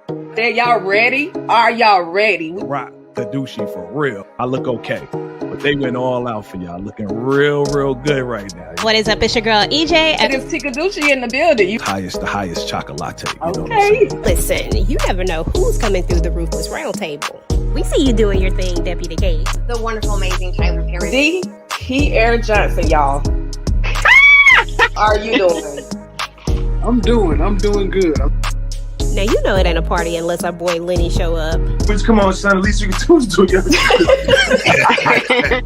Y'all ready? Are y'all ready? Rock Kadushi for real. I look okay, but they went all out for y'all. Looking real good right now. What is up? It's your girl EJ. It is Kadushi in the building. The highest chocolate. You know what I'm Okay. saying? Listen, you never know who's coming through the Ruthless Roundtable. We see you doing your thing, Deputy K. The wonderful, amazing Tyler Perry. D. Air Johnson, y'all. How are you doing? I'm doing good. Now, you know it ain't a party unless our boy Lenny show up. But come on, son. At least you can do it.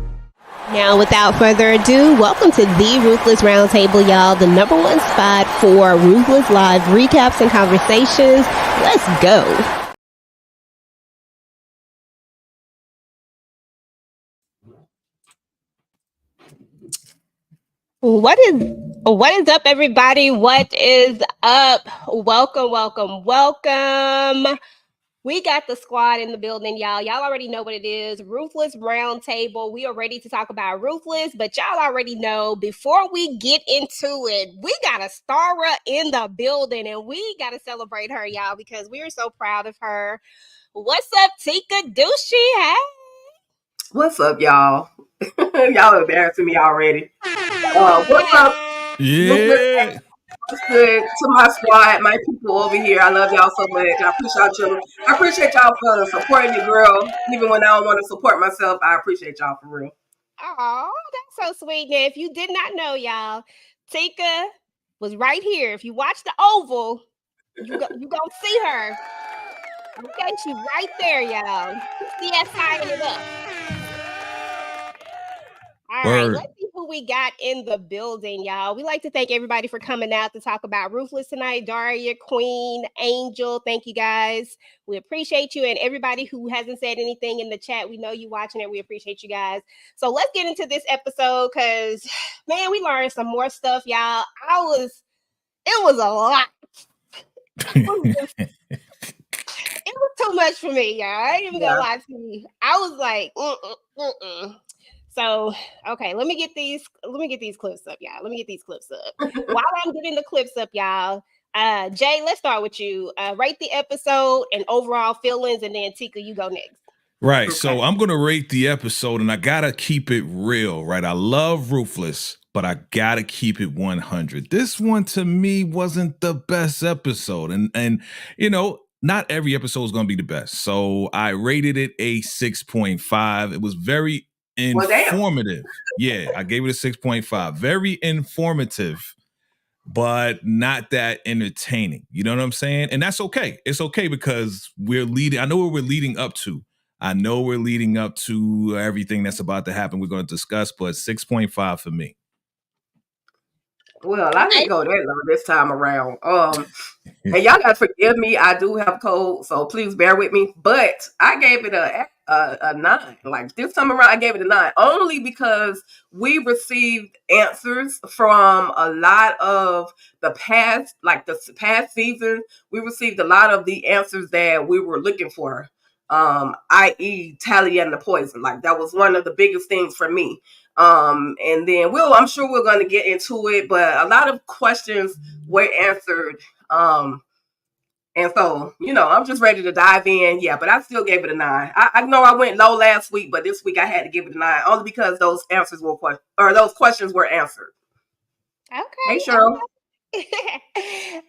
Now, without further ado, welcome to the Ruthless Roundtable, y'all. The #1 spot for Ruthless Live recaps and conversations. Let's go. What is up, everybody? What is up? Welcome. We got the squad in the building, y'all. Y'all already know what it is. Ruthless Roundtable. We are ready to talk about Ruthless, but y'all already know before we get into it, we got a Stara in the building, and we got to celebrate her, y'all, because we are so proud of her. What's up, Tika Douchey? Hey. What's up, y'all? Y'all embarrassing me already. What's up? Yeah. What's good to my squad, my people over here? I love y'all so much. I appreciate y'all for supporting your girl, even when I don't want to support myself. I appreciate y'all for real. Oh, that's so sweet. Now, if you did not know, y'all, Tika was right here. If you watch the Oval, you gonna see her. Okay, she's right there, y'all. See that signing it up. All right, let's see who we got in the building, y'all. We like to thank everybody for coming out to talk about Ruthless tonight. Daria, Queen, Angel, thank you guys. We appreciate you, and everybody who hasn't said anything in the chat, we know you watching it. We appreciate you guys. So let's get into this episode because, man, we learned some more stuff, y'all. It was a lot. It was too much for me, y'all. I ain't even gonna lie to you. I was like, So, okay, let me get these clips up, y'all. While I'm getting the clips up, y'all, Jay, let's start with you. Rate the episode and overall feelings, and then Tika, you go next. Right. Okay. So I'm going to rate the episode, and I got to keep it real, right? I love Ruthless, but I got to keep it 100. This one, to me, wasn't the best episode. And you know, not every episode is going to be the best. So I rated it a 6.5. It was very informative. Yeah, I gave it a 6.5. Very informative, but not that entertaining. You know what I'm saying? And that's okay. It's okay because we're leading. I know where we're leading up to. Everything that's about to happen. We're going to discuss, but 6.5 for me. Well, I didn't go that low this time around. And y'all gotta forgive me. I do have a cold, so please bear with me. But I gave it a 9. Like this time around, I gave it a 9 only because we received answers from a lot of the past season. We received a lot of the answers that we were looking for. I.e. Talia and the poison. Like that was one of the biggest things for me. And then I'm sure we're going to get into it, but a lot of questions were answered. And so, you know, I'm just ready to dive in. Yeah, but I still gave it a 9. I know I went low last week, but this week I had to give it a 9 only because those those questions were answered. Okay. Hey, Cheryl.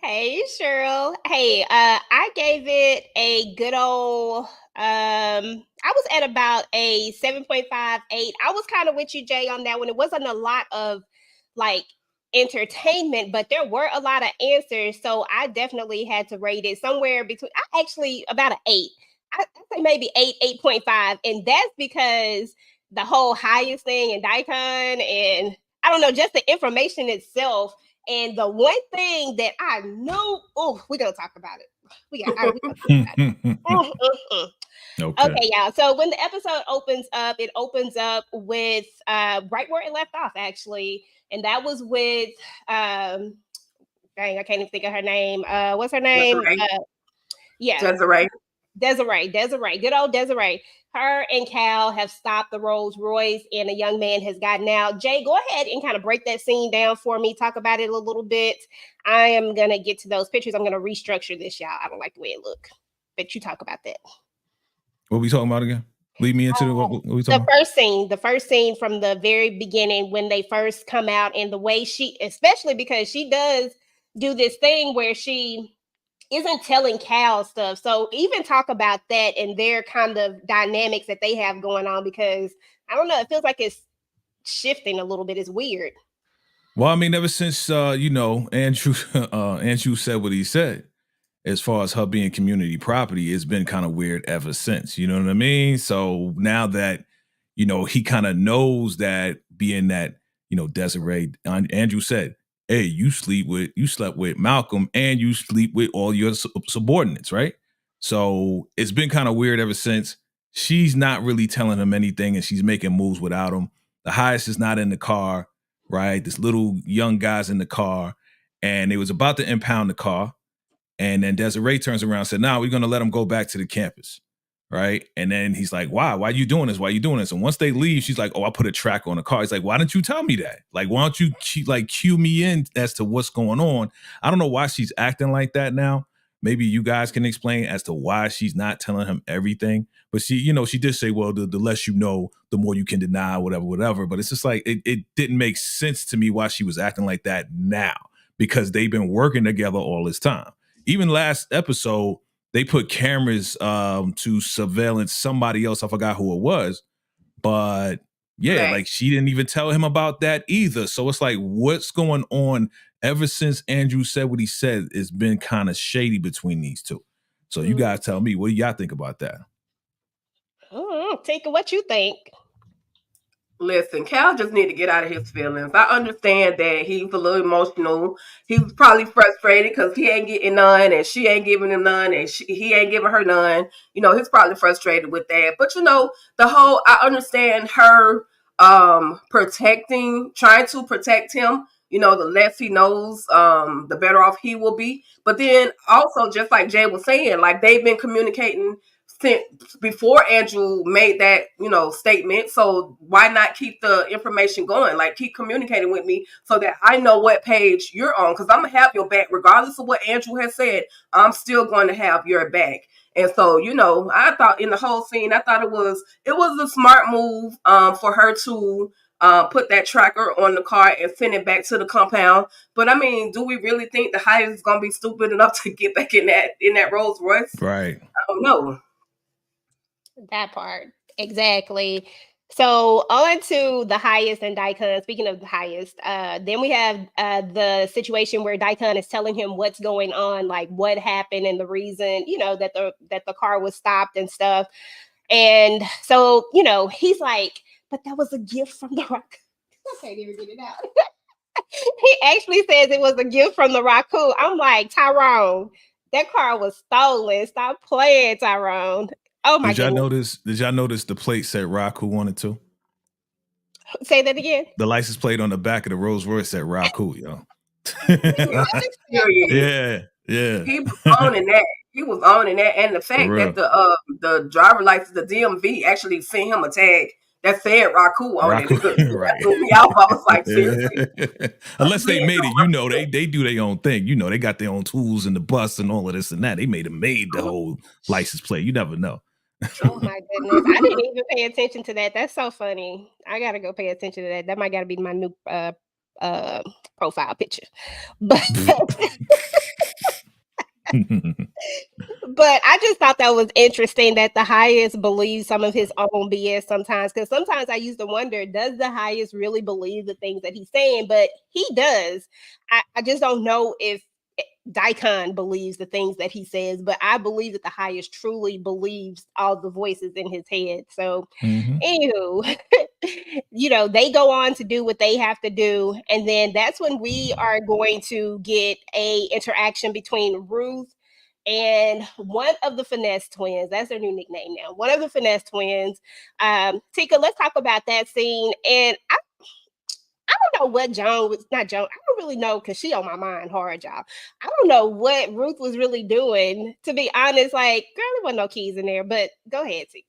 Hey, Cheryl. Hey, I gave it a good old, I was at about a 7.58. I was kind of with you, Jay, on that one. It wasn't a lot of like entertainment, but there were a lot of answers. So I definitely had to rate it somewhere between, about an 8. I'd say maybe 8.5. And that's because the whole highest thing and Daikon and I don't know, just the information itself. And the one thing that I know, we're going to talk about it. We got to talk about it. Okay, y'all. So when the episode opens up, it opens up with right where it left off, actually. And that was with, dang, I can't even think of her name. What's her name? Desiree. Good old Desiree. Her and Cal have stopped the Rolls Royce and a young man has gotten out. Jay, go ahead and kind of break that scene down for me. Talk about it a little bit. I am going to get to those pictures. I'm going to restructure this, y'all. I don't like the way it looks. but you talk about that. What we talking about again? Lead me into what we talking about? The first scene from the very beginning when they first come out, and the way she, especially because she does do this thing where she isn't telling Cal stuff. So even talk about that and their kind of dynamics that they have going on, because I don't know, it feels like it's shifting a little bit. It's weird. Well, I mean, ever since Andrew said what he said, as far as her being community property, it's been kind of weird ever since. You know what I mean? So now that, he kind of knows that, being that, Desiree, Andrew said, hey, you slept with Malcolm and you sleep with all your subordinates, right? So it's been kind of weird ever since. She's not really telling him anything and she's making moves without him. The highest is not in the car, right? This little young guy's in the car, and they was about to impound the car. And then Desiree turns around and said, we're going to let him go back to the campus, right? And then he's like, why? Why are you doing this? Why are you doing this? And once they leave, she's like, oh, I put a tracker on the car. He's like, why didn't you tell me that? Like, why don't you cue me in as to what's going on? I don't know why she's acting like that now. Maybe you guys can explain as to why she's not telling him everything. But she did say, well, the less you know, the more you can deny, whatever. But it's just like, it didn't make sense to me why she was acting like that now, because they've been working together all this time. Even last episode, they put cameras to surveillance somebody else. I forgot who it was. But yeah, Right. like she didn't even tell him about that either. So it's like, what's going on? Ever since Andrew said what he said, it's been kind of shady between these two. So you guys tell me, what do y'all think about that? Take what you think. Listen, Cal just need to get out of his feelings. I understand that he's a little emotional. He was probably frustrated because he ain't getting none and she ain't giving him none and he ain't giving her none. He's probably frustrated with that. But I understand her trying to protect him. The less he knows, the better off he will be. But then also, just like Jay was saying, like they've been communicating since before Andrew made that, statement. So why not keep the information going? Like keep communicating with me so that I know what page you're on. Because I'm gonna have your back, regardless of what Andrew has said. I'm still going to have your back. And so, I thought in the whole scene, I thought it was a smart move for her to put that tracker on the car and send it back to the compound. But I mean, do we really think the highest is gonna be stupid enough to get back in that Rolls Royce? Right. I don't know. That part. Exactly. So on to the highest and Daikon. Speaking of the highest, then we have the situation where Daikon is telling him what's going on, like what happened and the reason, that the car was stopped and stuff. And so, he's like, but that was a gift from the rock. I can't even get it out. He actually says it was a gift from the raccoon. I'm like, Tyrone, that car was stolen. Stop playing, Tyrone. Oh my goodness. Did y'all notice the plate said Raku on it too? Say that again. The license plate on the back of the Rolls Royce said Raku, yo. Yeah. He was owning that. And the fact that the driver license, the DMV actually sent him a tag that said Raku on it. Right. I was like, seriously. Unless they made it, they do their own thing. They got their own tools in the bus and all of this and that. They made the whole license plate. You never know. Oh my goodness. I didn't even pay attention to that. That's so funny. I gotta go pay attention to that. That might gotta be my new profile picture. But but I just thought that was interesting that the highest believes some of his own BS sometimes, because sometimes I used to wonder, does the highest really believe the things that he's saying? But he does. I just don't know if Daikon believes the things that he says, but I believe that the highest truly believes all the voices in his head. So anywho, they go on to do what they have to do. And then that's when we are going to get a interaction between Ruth and one of the Finesse twins. That's their new nickname now. One of the Finesse twins. Tika, let's talk about that scene. And I don't know what Joan was, not Joan, I don't really know, because she on my mind hard, y'all. I don't know what Ruth was really doing, to be honest. Like, girl, there wasn't no keys in there, but go ahead, Tika.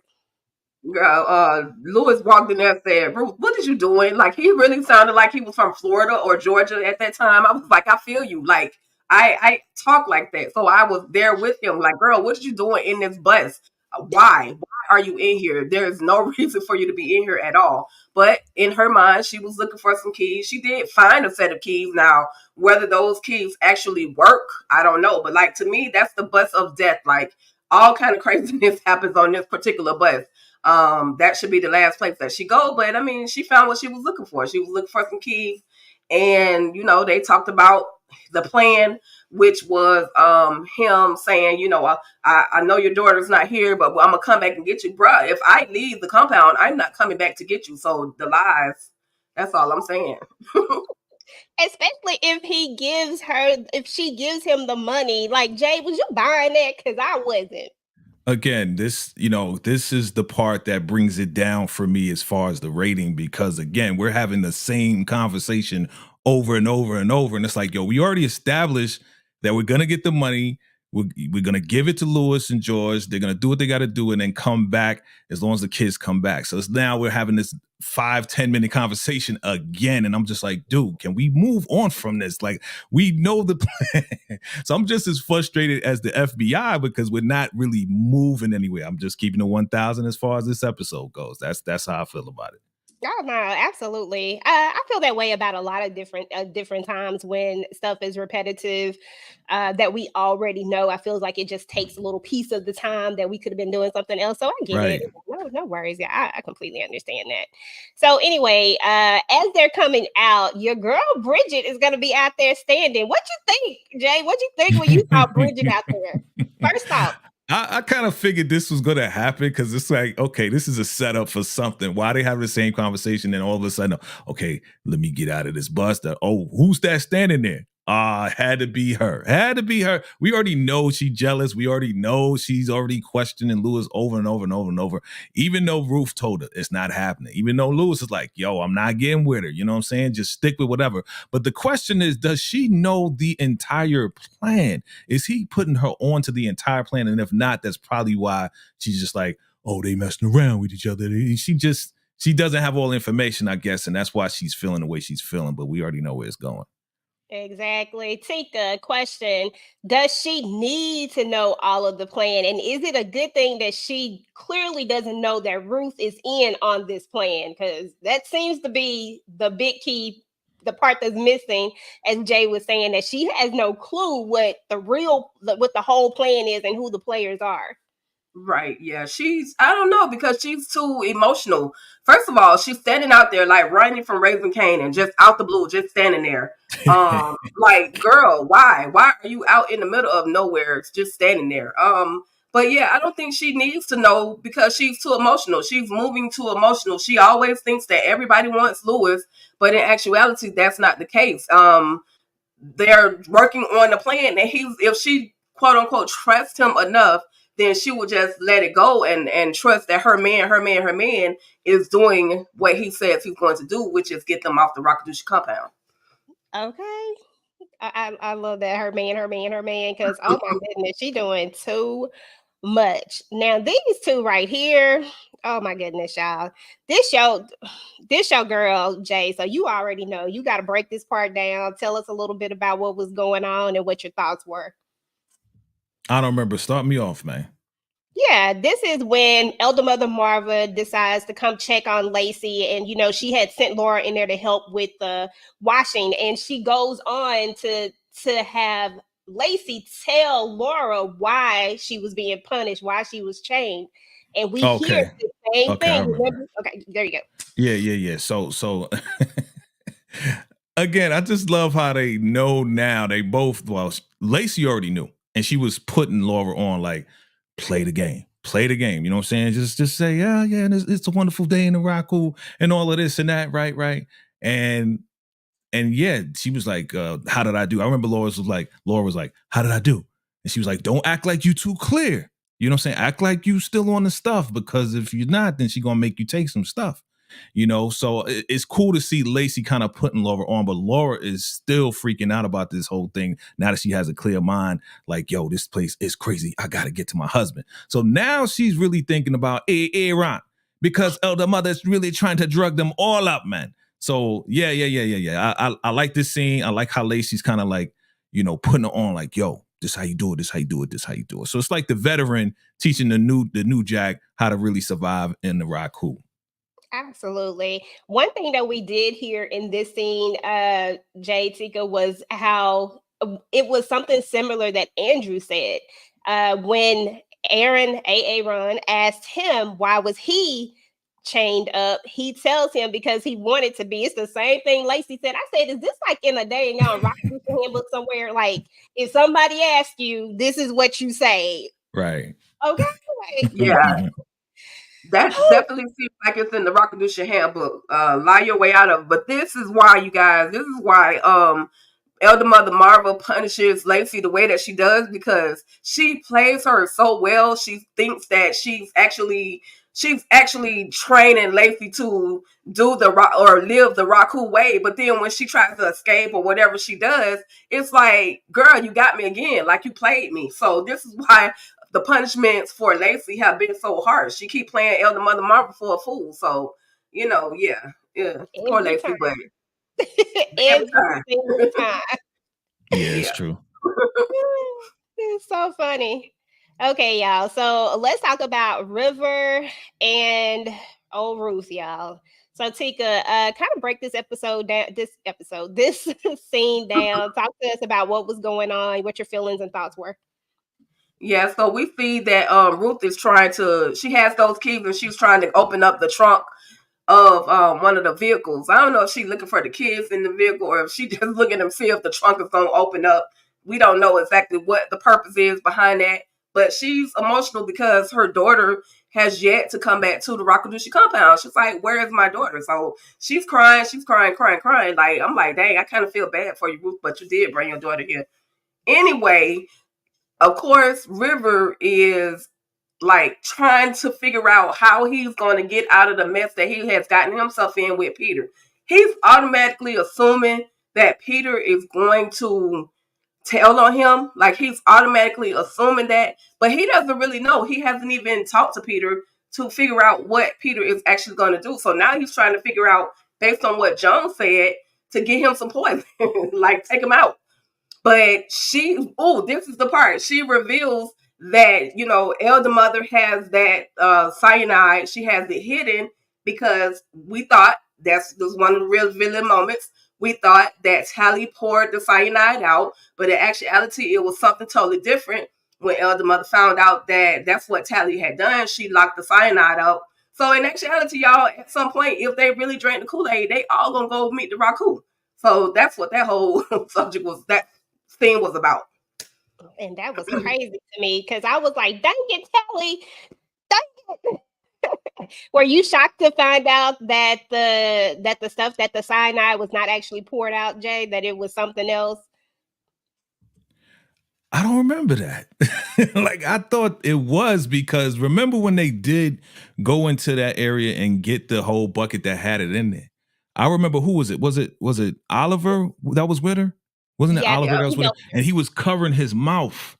Girl, Lewis walked in there and said, Ruth, what is you doing? Like, he really sounded like he was from Florida or Georgia at that time. I was like, I feel you. Like, I talk like that. So I was there with him, like, girl, what are you doing in this bus? Why? Why are you in here? There is no reason for you to be in here at all. But in her mind, she was looking for some keys. She did find a set of keys. Now, whether those keys actually work, I don't know. But like, to me, that's the bus of death. Like, all kind of craziness happens on this particular bus. That should be the last place that she go. But I mean, she found what she was looking for. She was looking for some keys. And, they talked about the plan, which was him saying, I know your daughter's not here, but I'm gonna come back and get you, bruh. If I leave the compound, I'm not coming back to get you. So the lies, that's all I'm saying. Especially if she gives him the money. Like, Jay, was you buying that? Because I wasn't. Again, this is the part that brings it down for me as far as the rating, because again, we're having the same conversation over and over and over. And it's like, yo, we already established that we're going to get the money. We're going to give it to Lewis and George. They're going to do what they got to do and then come back as long as the kids come back. So now we're having this 5-10 minute conversation again. And I'm just like, dude, can we move on from this? Like, we know the plan. So I'm just as frustrated as the FBI because we're not really moving anywhere. I'm just keeping it 1,000 as far as this episode goes. That's how I feel about it. Oh no, absolutely. I feel that way about a lot of different times when stuff is repetitive that we already know. I feel like it just takes a little piece of the time that we could have been doing something else. So I get it. No worries. Yeah, I completely understand that. So anyway, as they're coming out, your girl Bridget is going to be out there standing. What you think, Jay? What you think when you saw Bridget out there? First off. I kind of figured this was going to happen because it's like, okay, this is a setup for something. Why they having the same conversation and all of a sudden, okay, let me get out of this bus. Oh, who's that standing there? Had to be her. Had to be her. We already know she's jealous. We already know she's already questioning Lewis over and over and over and over. Even though Ruth told her it's not happening. Even though Lewis is like, yo, I'm not getting with her. You know what I'm saying? Just stick with whatever. But the question is, does she know the entire plan? Is he putting her on to the entire plan? And if not, that's probably why she's just like, oh, they messing around with each other. She doesn't have all the information, I guess. And that's why she's feeling the way she's feeling. But we already know where it's going. Exactly. Tika, question. Does she need to know all of the plan? And is it a good thing that she clearly doesn't know that Ruth is in on this plan? Because that seems to be the big key, the part that's missing, as Jay was saying, that she has no clue what the whole plan is and who the players are. Right. Yeah. I don't know, because she's too emotional. First of all, she's standing out there like running from Raising Canaan, just out the blue, just standing there. Like, girl, why? Why are you out in the middle of nowhere? It's just standing there. But yeah, I don't think she needs to know because she's too emotional. She's moving too emotional. She always thinks that everybody wants Lewis, but in actuality, that's not the case. They're working on the plan, and if she quote unquote trusts him enough, then she will just let it go and trust that her man is doing what he says he's going to do, which is get them off the Rockadoochee compound. Okay. I love that. Her man, because oh my goodness, she doing too much. Now these two right here, oh my goodness, y'all. This your girl, Jay. So you already know. You got to break this part down. Tell us a little bit about what was going on and what your thoughts were. I don't remember. Start me off, man. Yeah, this is when Elder Mother Marva decides to come check on Lacey. And, she had sent Laura in there to help with the washing. And she goes on to have Lacey tell Laura why she was being punished, why she was chained. And we hear the same thing. Okay, there you go. Yeah. So again, I just love how they know now. They both, Lacey already knew. And she was putting Laura on like, play the game. You know what I'm saying? Just say, yeah, and it's a wonderful day in the Rocco and all of this and that, right? And yeah, she was like, how did I do? I remember Laura was like, how did I do? And she was like, don't act like you too clear. You know what I'm saying? Act like you still on the stuff, because if you're not, then she's gonna make you take some stuff. So it's cool to see Lacey kind of putting Laura on, but Laura is still freaking out about this whole thing now that she has a clear mind, like, yo, this place is crazy. I got to get to my husband. So now she's really thinking about Ron, because Elder Mother's really trying to drug them all up, man. So yeah. I like this scene. I like how Lacey's kind of like, you know, putting it on like, yo, this how you do it, this how you do it, this how you do it. So it's like the veteran teaching the new Jack how to really survive in the Raku. Absolutely. One thing that we did here in this scene, Jay Tika, was how it was something similar that Andrew said when Aaron asked him why was he chained up. He tells him because he wanted to be. It's the same thing Lacey said. I said, is this like in a day and young rock handbook somewhere? Like, if somebody asks you, this is what you say. Right. Okay. Yeah. That definitely seems like it's in the Rockadusha handbook. Lie your way out of it. But this is why, you guys, this is why Elder Mother Marvel punishes Lacey the way that she does, because she plays her so well. She thinks that she's actually training Lacey to do the rock or live the Raku way. But then when she tries to escape or whatever she does, it's like, girl, you got me again. Like, you played me. So this is why the punishments for Lacey have been so harsh. She keep playing Elder Mother Marvel for a fool. So, you know, yeah. Poor Lacey, but every single time. Yeah, it's true. It's so funny. Okay, y'all. So let's talk about River and old Ruth, y'all. So Tika, kind of break this episode down. This scene down. Talk to us about what was going on, what your feelings and thoughts were. Yeah, so we see that Ruth is trying to. She has those keys and she's trying to open up the trunk of one of the vehicles. I don't know if she's looking for the kids in the vehicle or if she just looking to see if the trunk is going to open up. We don't know exactly what the purpose is behind that, but she's emotional because her daughter has yet to come back to the Rakadushi compound. She's like, where is my daughter? So she's crying. Like, I'm like, dang, I kind of feel bad for you, Ruth, but you did bring your daughter here. Anyway, of course, River is like trying to figure out how he's going to get out of the mess that he has gotten himself in with Peter. He's automatically assuming that Peter is going to tell on him. Like, he's automatically assuming that, but he doesn't really know. He hasn't even talked to Peter to figure out what Peter is actually going to do. So now he's trying to figure out, based on what Joan said, to get him some poison, like take him out. But this is the part. She reveals that, you know, Elder Mother has that cyanide. She has it hidden because we thought this was one of the real villain moments. We thought that Tally poured the cyanide out, but in actuality, it was something totally different. When Elder Mother found out that that's what Tally had done, she locked the cyanide out. So in actuality, y'all, at some point, if they really drank the Kool-Aid, they all gonna go meet the Raku. So that's what that whole subject was. That scene was about. And that was crazy to me because I was like, dang it, Tally, dang it. Were you shocked to find out that the stuff, that the cyanide was not actually poured out, Jay, that it was something else? I don't remember that. Like, I thought it was, because remember when they did go into that area and get the whole bucket that had it in there? I remember, who was it? Was it Oliver that was with her? Wasn't it Oliver that was with her? And he was covering his mouth,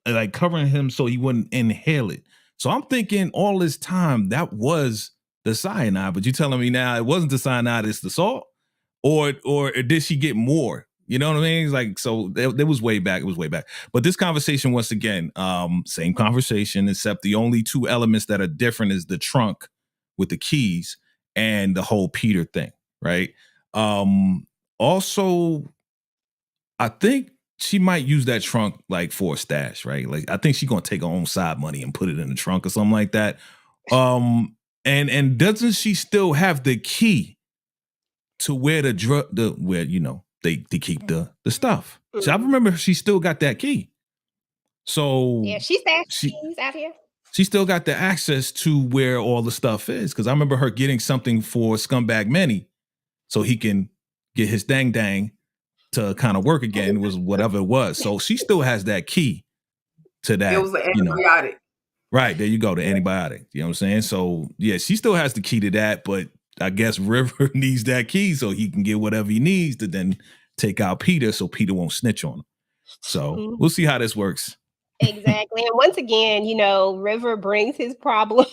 like covering him so he wouldn't inhale it. So I'm thinking all this time that was the cyanide, but you're telling me now it wasn't the cyanide, it's the salt? Or did she get more? You know what I mean? It's like, so it was way back. It was way back. But this conversation, once again, same conversation, except the only two elements that are different is the trunk with the keys and the whole Peter thing, right? Also, I think she might use that trunk like for a stash, right? Like, I think she's gonna take her own side money and put it in the trunk or something like that. And doesn't she still have the key to where where, you know, they keep the stuff? So I remember she still got that key. So yeah, she's out here. She still got the access to where all the stuff is, because I remember her getting something for Scumbag Manny so he can get his dang to kind of work again, was whatever it was. So she still has that key to that. It was an antibiotic. You know. Right, there you go, the antibiotic. You know what I'm saying? So yeah, she still has the key to that, but I guess River needs that key so he can get whatever he needs to then take out Peter so Peter won't snitch on him. So we'll see how this works. Exactly. And once again, you know, River brings his problem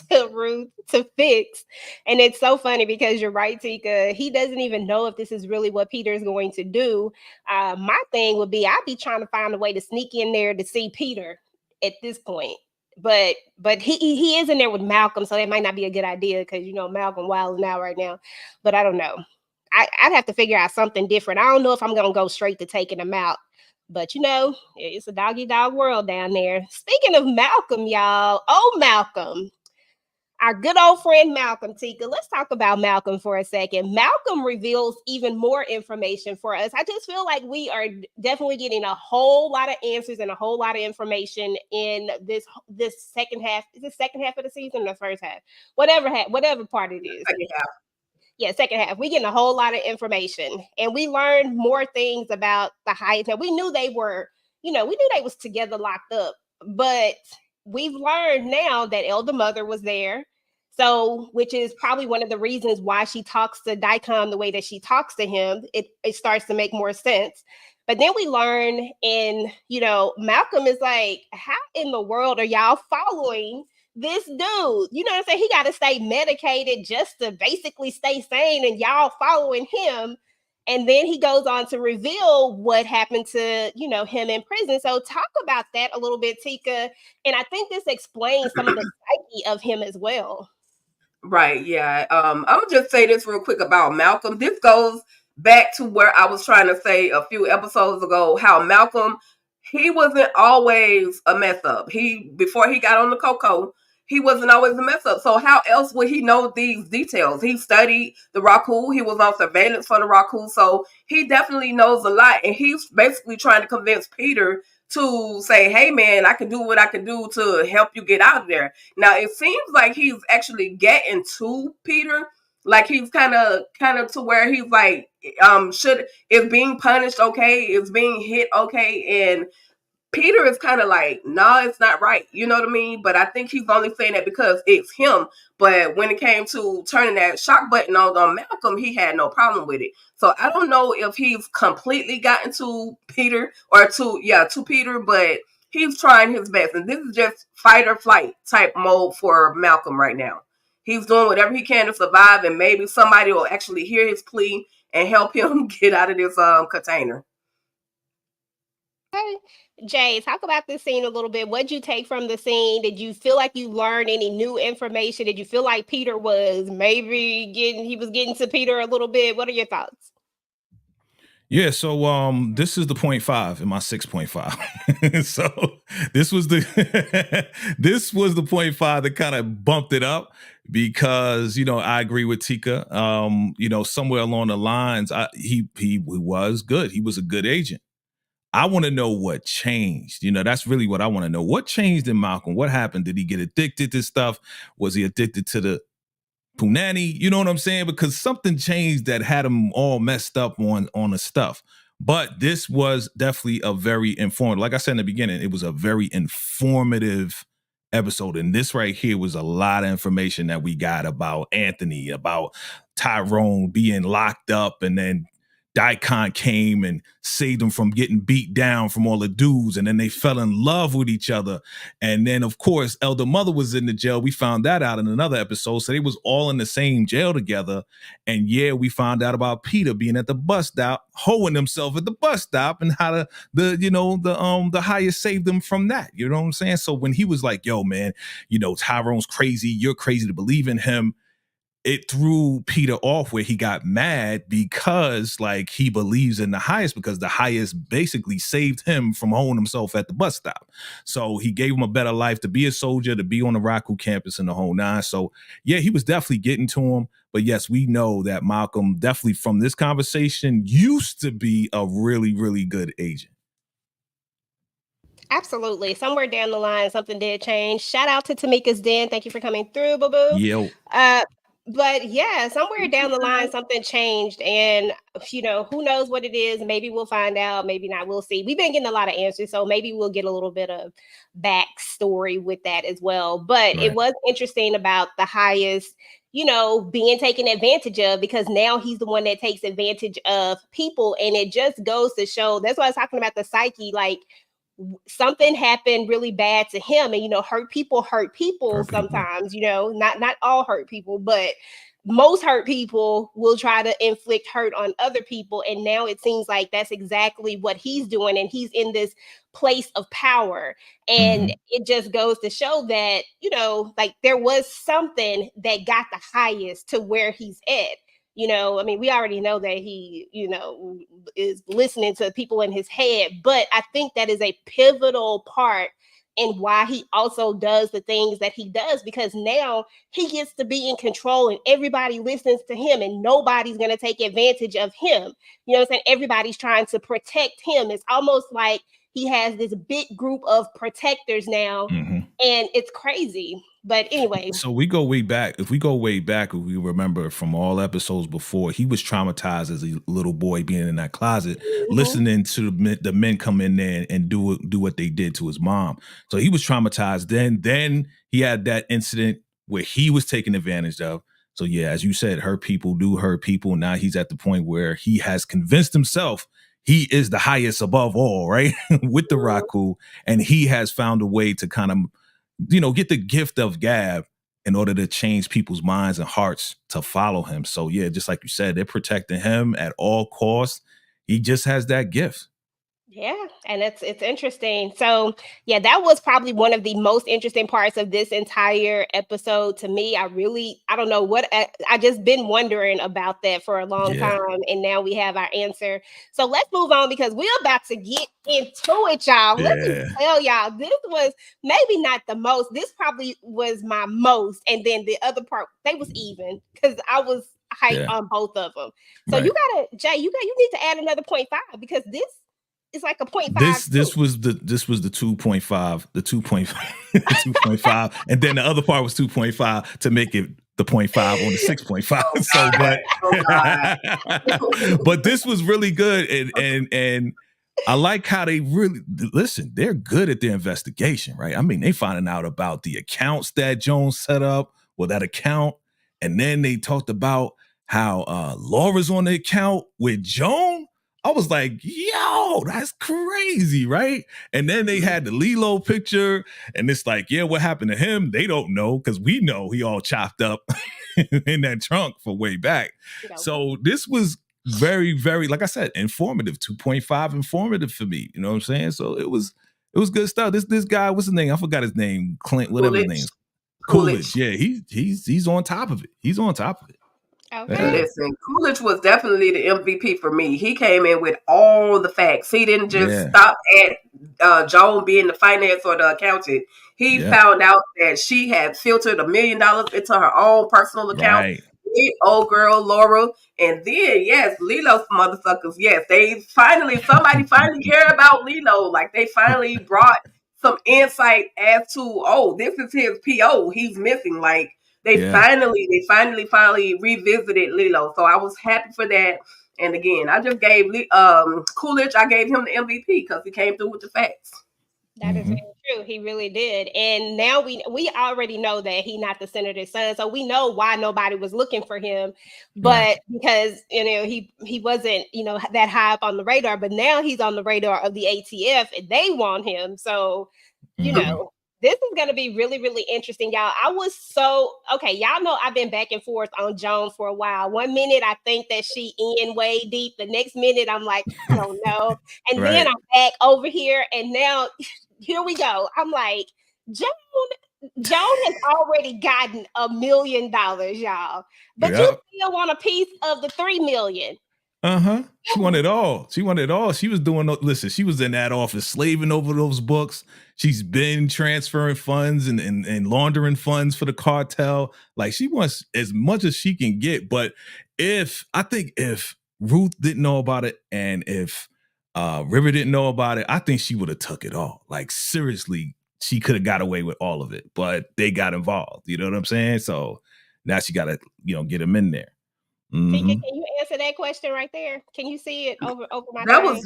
to Ruth to fix. And it's so funny because you're right, Tika. He doesn't even know if this is really what Peter is going to do. My thing would be I'd be trying to find a way to sneak in there to see Peter at this point. But he is in there with Malcolm, so that might not be a good idea because Malcolm wilding out right now. But I don't know. I'd have to figure out something different. I don't know if I'm gonna go straight to taking him out. But it's a doggy dog world down there. Speaking of Malcolm, y'all, Malcolm, our good old friend Malcolm, Tika. Let's talk about Malcolm for a second. Malcolm reveals even more information for us. I just feel like we are definitely getting a whole lot of answers and a whole lot of information in this second half. Is the second half of the season or the first half? Whatever part it is. Second half. Yeah, second half. We getting a whole lot of information, and we learned more things about the Hyatts. Now, we knew they were, we knew they was together, locked up, but we've learned now that Elder Mother was there. So, which is probably one of the reasons why she talks to Daikon the way that she talks to him. It starts to make more sense. But then we learn, and Malcolm is like, how in the world are y'all following this dude? You know what I'm saying? He got to stay medicated just to basically stay sane, and y'all following him. And then he goes on to reveal what happened to, him in prison. So talk about that a little bit, Tika. And I think this explains some of the psyche of him as well. Right, yeah. I'm gonna just say this real quick about Malcolm. This goes back to where I was trying to say a few episodes ago, how Malcolm, he wasn't always a mess up. Before he got on the cocoa, he wasn't always a mess up. So how else would he know these details? He studied the Raku. He was on surveillance for the Raku. So he definitely knows a lot. And he's basically trying to convince Peter to say, hey, man, I can do what I can do to help you get out of there. Now, it seems like he's actually getting to Peter. Like he's kind of to where he's like, is being punished okay? Is being hit okay? And Peter is kind of like, no, it's not right. You know what I mean? But I think he's only saying that because it's him. But when it came to turning that shock button on Malcolm, he had no problem with it. So I don't know if he's completely gotten to Peter or to Peter, but he's trying his best. And this is just fight or flight type mode for Malcolm right now. He's doing whatever he can to survive, and maybe somebody will actually hear his plea and help him get out of this container. Okay. Jay, talk about this scene a little bit. What'd you take from the scene? Did you feel like you learned any new information? Did you feel like Peter was maybe getting to Peter a little bit? What are your thoughts? Yeah, so this is the 0.5 in my 6.5. So this was the this was the 0.5 that kind of bumped it up because I agree with Tika. Somewhere along the lines, he was good. He was a good agent. I want to know what changed. That's really what I want to know. What changed in Malcolm? What happened? Did he get addicted to stuff? Was he addicted to the punani? You know what I'm saying? Because something changed that had him all messed up on the stuff. But this was definitely a very informative, like I said in the beginning, it was a very informative episode. And this right here was a lot of information that we got about Anthony, about Tyrone being locked up, and then Daikon came and saved him from getting beat down from all the dudes, and then they fell in love with each other. And then, of course, Elder Mother was in the jail. We found that out in another episode. So they was all in the same jail together. And yeah, we found out about Peter being at the bus stop, hoeing himself at the bus stop, and how the highest saved him from that. You know what I'm saying? So when he was like, yo, man, Tyrone's crazy. You're crazy to believe in him. It threw Peter off where he got mad because he believes in the highest, because the highest basically saved him from hoeing himself at the bus stop. So he gave him a better life to be a soldier, to be on the Raku campus and the whole nine. So yeah, he was definitely getting to him. But yes, we know that Malcolm definitely from this conversation used to be a really, really good agent. Absolutely. Somewhere down the line, something did change. Shout out to Tamika's Den. Thank you for coming through, boo-boo. Yo. But yeah, somewhere down the line, something changed, and who knows what it is? Maybe we'll find out, maybe not. We'll see. We've been getting a lot of answers, so maybe we'll get a little bit of backstory with that as well. But It was interesting about the highest, being taken advantage of, because now he's the one that takes advantage of people, and it just goes to show. That's why I was talking about the psyche, something happened really bad to him. And, hurt people sometimes, not all hurt people, but most hurt people will try to inflict hurt on other people. And now it seems like that's exactly what he's doing. And he's in this place of power. And it just goes to show that, like there was something that got the highest to where he's at. We already know that he, is listening to people in his head, but I think that is a pivotal part in why he also does the things that he does, because now he gets to be in control and everybody listens to him and nobody's going to take advantage of him. You know what I'm saying? Everybody's trying to protect him. It's almost like he has this big group of protectors now, and it's crazy. But anyway. So we go way back. If we go way back, we remember from all episodes before, he was traumatized as a little boy being in that closet, listening to the men come in there and do what they did to his mom. So he was traumatized. Then he had that incident where he was taken advantage of. So yeah, as you said, hurt people do hurt people. Now he's at the point where he has convinced himself he is the highest above all, right? With the Raku. And he has found a way to kind of, get the gift of gab in order to change people's minds and hearts to follow him. So yeah, just like you said, they're protecting him at all costs. He just has that gift. Yeah, and it's interesting. So yeah, that was probably one of the most interesting parts of this entire episode to me. I don't know what, I just been wondering about that for a long time, and now we have our answer. So let's move on because we're about to get into it, y'all. Let me tell y'all, this was maybe not the most. This probably was my most, and then the other part, they was even because I was hyped on both of them. So you gotta, Jay, you need to add another 0.5 because this. It's like a 0.5. This was the 2.5, the 2.5, and then the other part was 2.5 to make it the 0.5 on the 6.5. So, but this was really good, and I like how they really listen. They're good at their investigation, right? I mean, they finding out about the accounts that Jones set up, or that account, and then they talked about how Laura's on the account with Joan. I was like, yo, that's crazy, right? And then they had the Lilo picture, and it's like, yeah, what happened to him? They don't know, because we know he all chopped up in that trunk for way back. So this was very, very, like I said, informative. 2.5 informative for me. You know what I'm saying? So it was good stuff. This guy, what's his name? I forgot his name. Clint, whatever his name is. Coolidge. Yeah, he's on top of it. He's on top of it. Okay. Listen, Coolidge was definitely the MVP for me. He came in with all the facts. He didn't just stop at Joan being the finance or the accountant. He found out that she had filtered $1 million into her own personal account. Right. Old girl Laura, and then Lilo's motherfuckers. Yes, somebody finally cared about Lilo. Like they finally brought some insight as to, this is his PO. He's missing. Like. They finally revisited Lilo. So I was happy for that. And again, I just gave Coolidge, I gave him the MVP because he came through with the facts. That is very true. He really did. And now we already know that he's not the senator's son. So we know why nobody was looking for him. But because, he wasn't, that high up on the radar. But now he's on the radar of the ATF and they want him. So, this is going to be really, really interesting, y'all. Y'all know I've been back and forth on Joan for a while. 1 minute, I think that she in way deep. The next minute, I'm like, I don't know. And then I'm back over here. And now, here we go. I'm like, Joan has already gotten $1 million, y'all. But you still want a piece of the $3 million. She wanted it all. She was she was in that office slaving over those books. She's been transferring funds and laundering funds for the cartel. Like she wants as much as she can get. But if Ruth didn't know about it and if River didn't know about it, I think she would have took it all. Like seriously, she could have got away with all of it, but they got involved. You know what I'm saying? So now she got to, get them in there. Can you answer that question right there? Can you see it over my That screen? was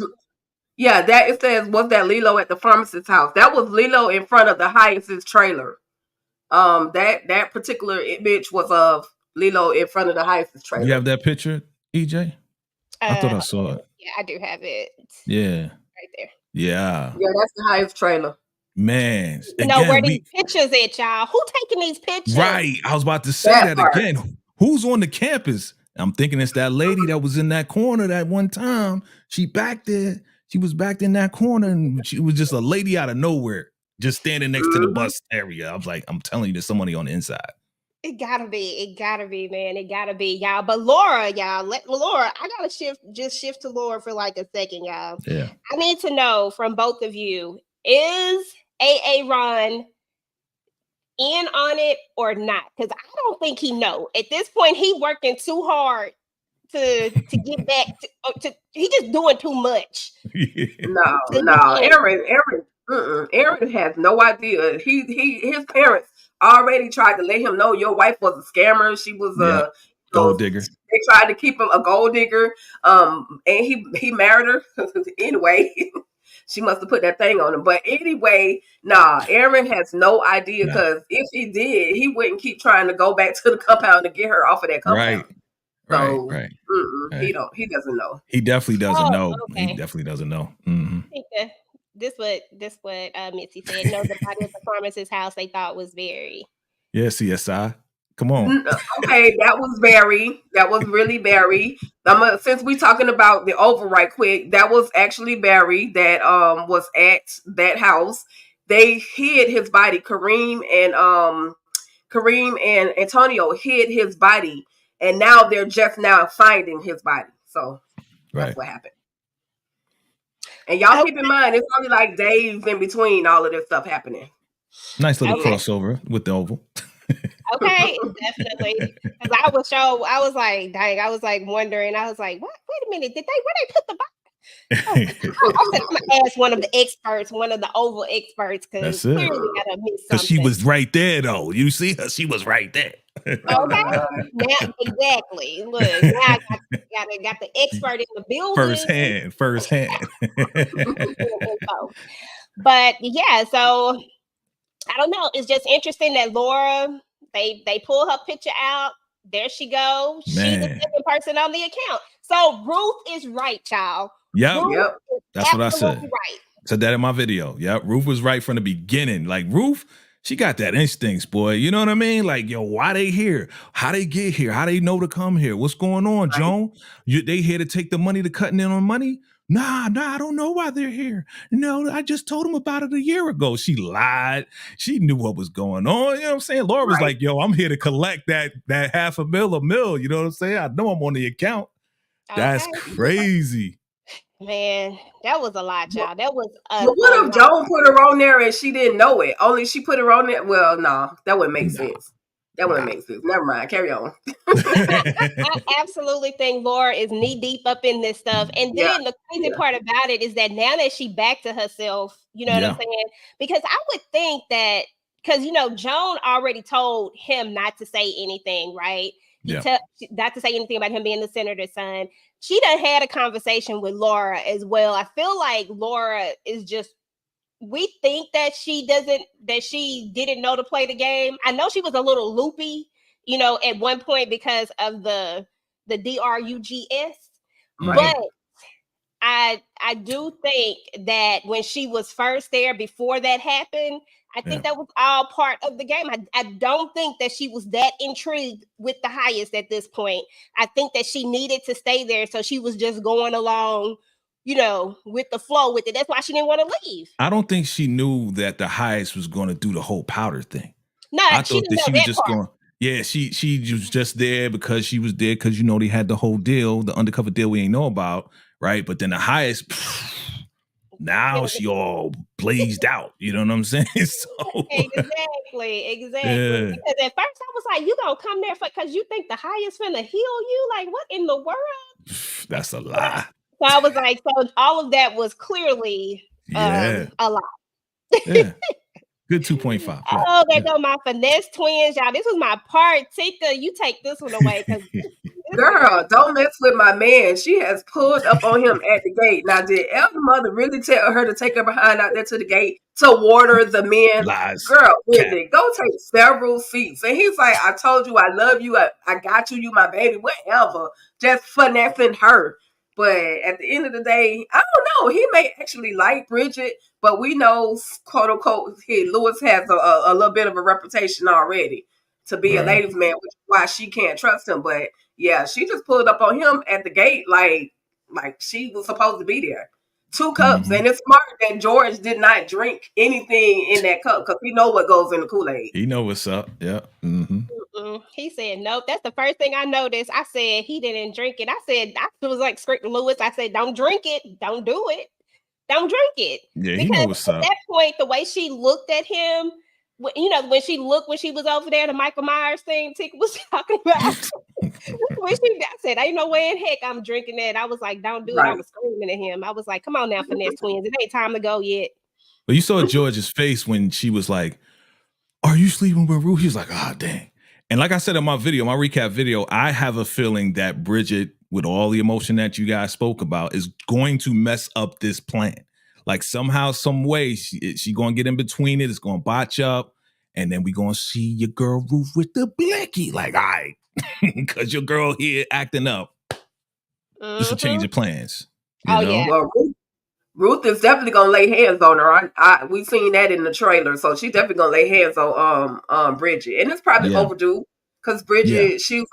that it says was that Lilo at the pharmacist's house. That was Lilo in front of the Hyacinth's trailer. That particular image was of Lilo in front of the Hyacinth's trailer. You have that picture, EJ? I thought I saw it. Yeah, I do have it. Yeah. Right there. Yeah. Yeah, that's the highest trailer. Man. You know where Again, these pictures at, y'all? Who taking these pictures? right. I was about to say That that part. again. Who's on the campus? I'm thinking it's that lady that was in that corner that one time. She back there. She was back in that corner, and she was just a lady out of nowhere, just standing next to the bus area. I was like, I'm telling you, there's somebody on the inside. It gotta be, man. It gotta be, y'all. But Laura, y'all, I gotta shift to Laura for like a second, y'all. Yeah. I need to know from both of you, is AA Ron in on it or not? Because I don't think he know. At this point, he working too hard to get back to he just doing too much. No. Aaron has no idea. His parents already tried to let him know your wife was a scammer. She was a gold digger. They tried to keep him a gold digger. And he married her anyway. She must have put that thing on him. But anyway, Aaron has no idea, because if he did, he wouldn't keep trying to go back to the compound to get her off of that compound. Right. He doesn't know. He definitely doesn't know. Okay. He definitely doesn't know. I think this what Mitzi said. No, the body at the pharmacist's house they thought was Barry. Yeah, CSI. Come on. Okay, that was Barry. That was really Barry. Since we talking about the Oval right quick, that was actually Barry that was at that house. They hid his body. Kareem and Antonio hid his body, and now they're just now finding his body. So that's what happened. And y'all keep in mind, it's only like days in between all of this stuff happening. Nice little crossover with the Oval. Okay, definitely. Because I was like, dang, I was like wondering. I was like, what? Wait a minute, where they put the body? I said, I'm gonna ask one of the experts, one of the Oval experts, because clearly I done missed something. Because she was right there, though. You see her? She was right there. Okay, now exactly. Look, now I got the expert in the building. First hand. But yeah, so I don't know. It's just interesting that Laura, they pull her picture out. There she goes. She's the second person on the account. So Ruth is right, child. Yep. That's what I said. Right. Said that in my video. Yep. Ruth was right from the beginning. Like Ruth, she got that instincts, boy. You know what I mean? Like, yo, why they here? How they get here? How they know to come here? What's going on, Joan? They here to take the money to cutting in on money? Nah, I don't know why they're here. No, I just told them about it a year ago. She lied. She knew what was going on. You know what I'm saying? Laura was like, yo, I'm here to collect that $500,000. You know what I'm saying? I know I'm on the account. Okay. That's crazy. Man, that was a lot, y'all. That was what if Joan put her on there and she didn't know it? Only she put her on there. Well, no, that wouldn't make sense. That wouldn't make sense. Never mind. Carry on. I absolutely think Laura is knee deep up in this stuff. And then the crazy part about it is that now that she back to herself, you know what I'm saying? Because I would think that, because, you know, Joan already told him not to say anything, right? Not to say anything about him being the senator's son. She done had a conversation with Laura as well. I feel like Laura is just, we think that she didn't know to play the game. I know she was a little loopy, you know, at one point because of the DRUGS, but I do think that when she was first there before that happened, I think that was all part of the game. I don't think that she was that intrigued with the highest at this point. I think that she needed to stay there, so she was just going along, you know, with the flow with it. That's why she didn't want to leave. I don't think she knew that the highest was going to do the whole powder thing. No, I thought that she was just going. Yeah, she was just there because she was there because, you know, they had the whole deal, the undercover deal we ain't know about, right? But then the highest, now she all blazed out. You know what I'm saying? So, exactly. Yeah. Because at first I was like, you gonna come there because you think the highest finna heal you? Like, what in the world? That's a lie. So I was like, so all of that was clearly a lie. Yeah. Good 2.5. Oh, there go my finesse twins, y'all. This was my part. Tika, you take this one away. Girl, don't mess with my man. She has pulled up on him at the gate. Now, did Elder Mother really tell her to take her behind out there to the gate to water the men? Lies. Girl, really, go take several seats. And he's like, I told you I love you. I got you. You my baby. Whatever. Just finessing her. But at the end of the day, I don't know. He may actually like Bridget, but we know, quote unquote, Lewis has a little bit of a reputation already to be a ladies' man, which is why she can't trust him. But yeah, she just pulled up on him at the gate like she was supposed to be there. 2 cups, and it's smart that George did not drink anything in that cup because he know what goes in the Kool-Aid. He know what's up. Yeah. He said, nope. That's the first thing I noticed. I said, he didn't drink it. I said, I was like, Lewis, I said, don't drink it. Don't do it. Don't drink it. Yeah, he because know what's up. At that point, the way she looked at him, when she was over there, the Michael Myers thing Tika was talking about. I said, ain't no way in heck I'm drinking that. I was like, don't do it. I was screaming at him. I was like, come on now, Finesse Twins. It ain't time to go yet. But you saw George's face when she was like, are you sleeping with Ruth? He was like, ah, dang. And like I said in my recap video, I have a feeling that Bridget, with all the emotion that you guys spoke about, is going to mess up this plan. Like somehow, some way, she going to get in between it. It's going to botch up. And then we going to see your girl Ruth with the blicky. Like, all right, because your girl here acting up. Just a change of plans. You know? Yeah. Well, Ruth is definitely gonna lay hands on her. We seen that in the trailer, so she's definitely gonna lay hands on Bridget, and it's probably overdue because Bridget, she's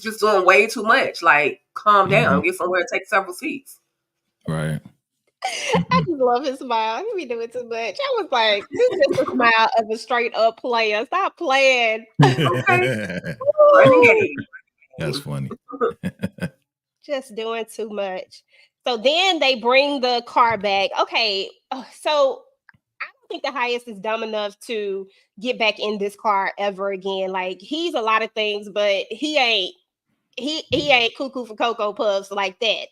just doing way too much. Like, calm down, get somewhere, take several seats. Right. I just love his smile. He be doing too much. I was like, this is just a smile of a straight up player. Stop playing. Okay. That's funny. Just doing too much. So then they bring the car back. Okay, so I don't think the highest is dumb enough to get back in this car ever again. Like, he's a lot of things, but he ain't cuckoo for Cocoa Puffs like that.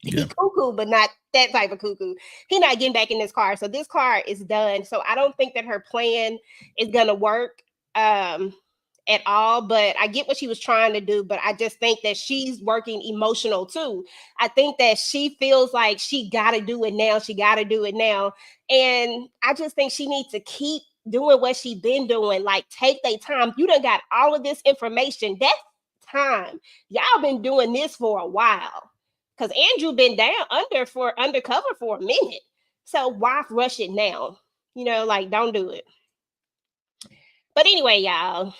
Yeah. He cuckoo, but not that type of cuckoo. He not getting back in this car. So this car is done. So I don't think that her plan is gonna work at all, but I get what she was trying to do, but I just think that she's working emotional too. I think that she feels like she got to do it now. She got to do it now. And I just think she needs to keep doing what she been doing. Like, take their time. You done got all of this information. That's time. Y'all been doing this for a while because Andrew been undercover for a minute. So why rush it now? Like, don't do it. But anyway, y'all,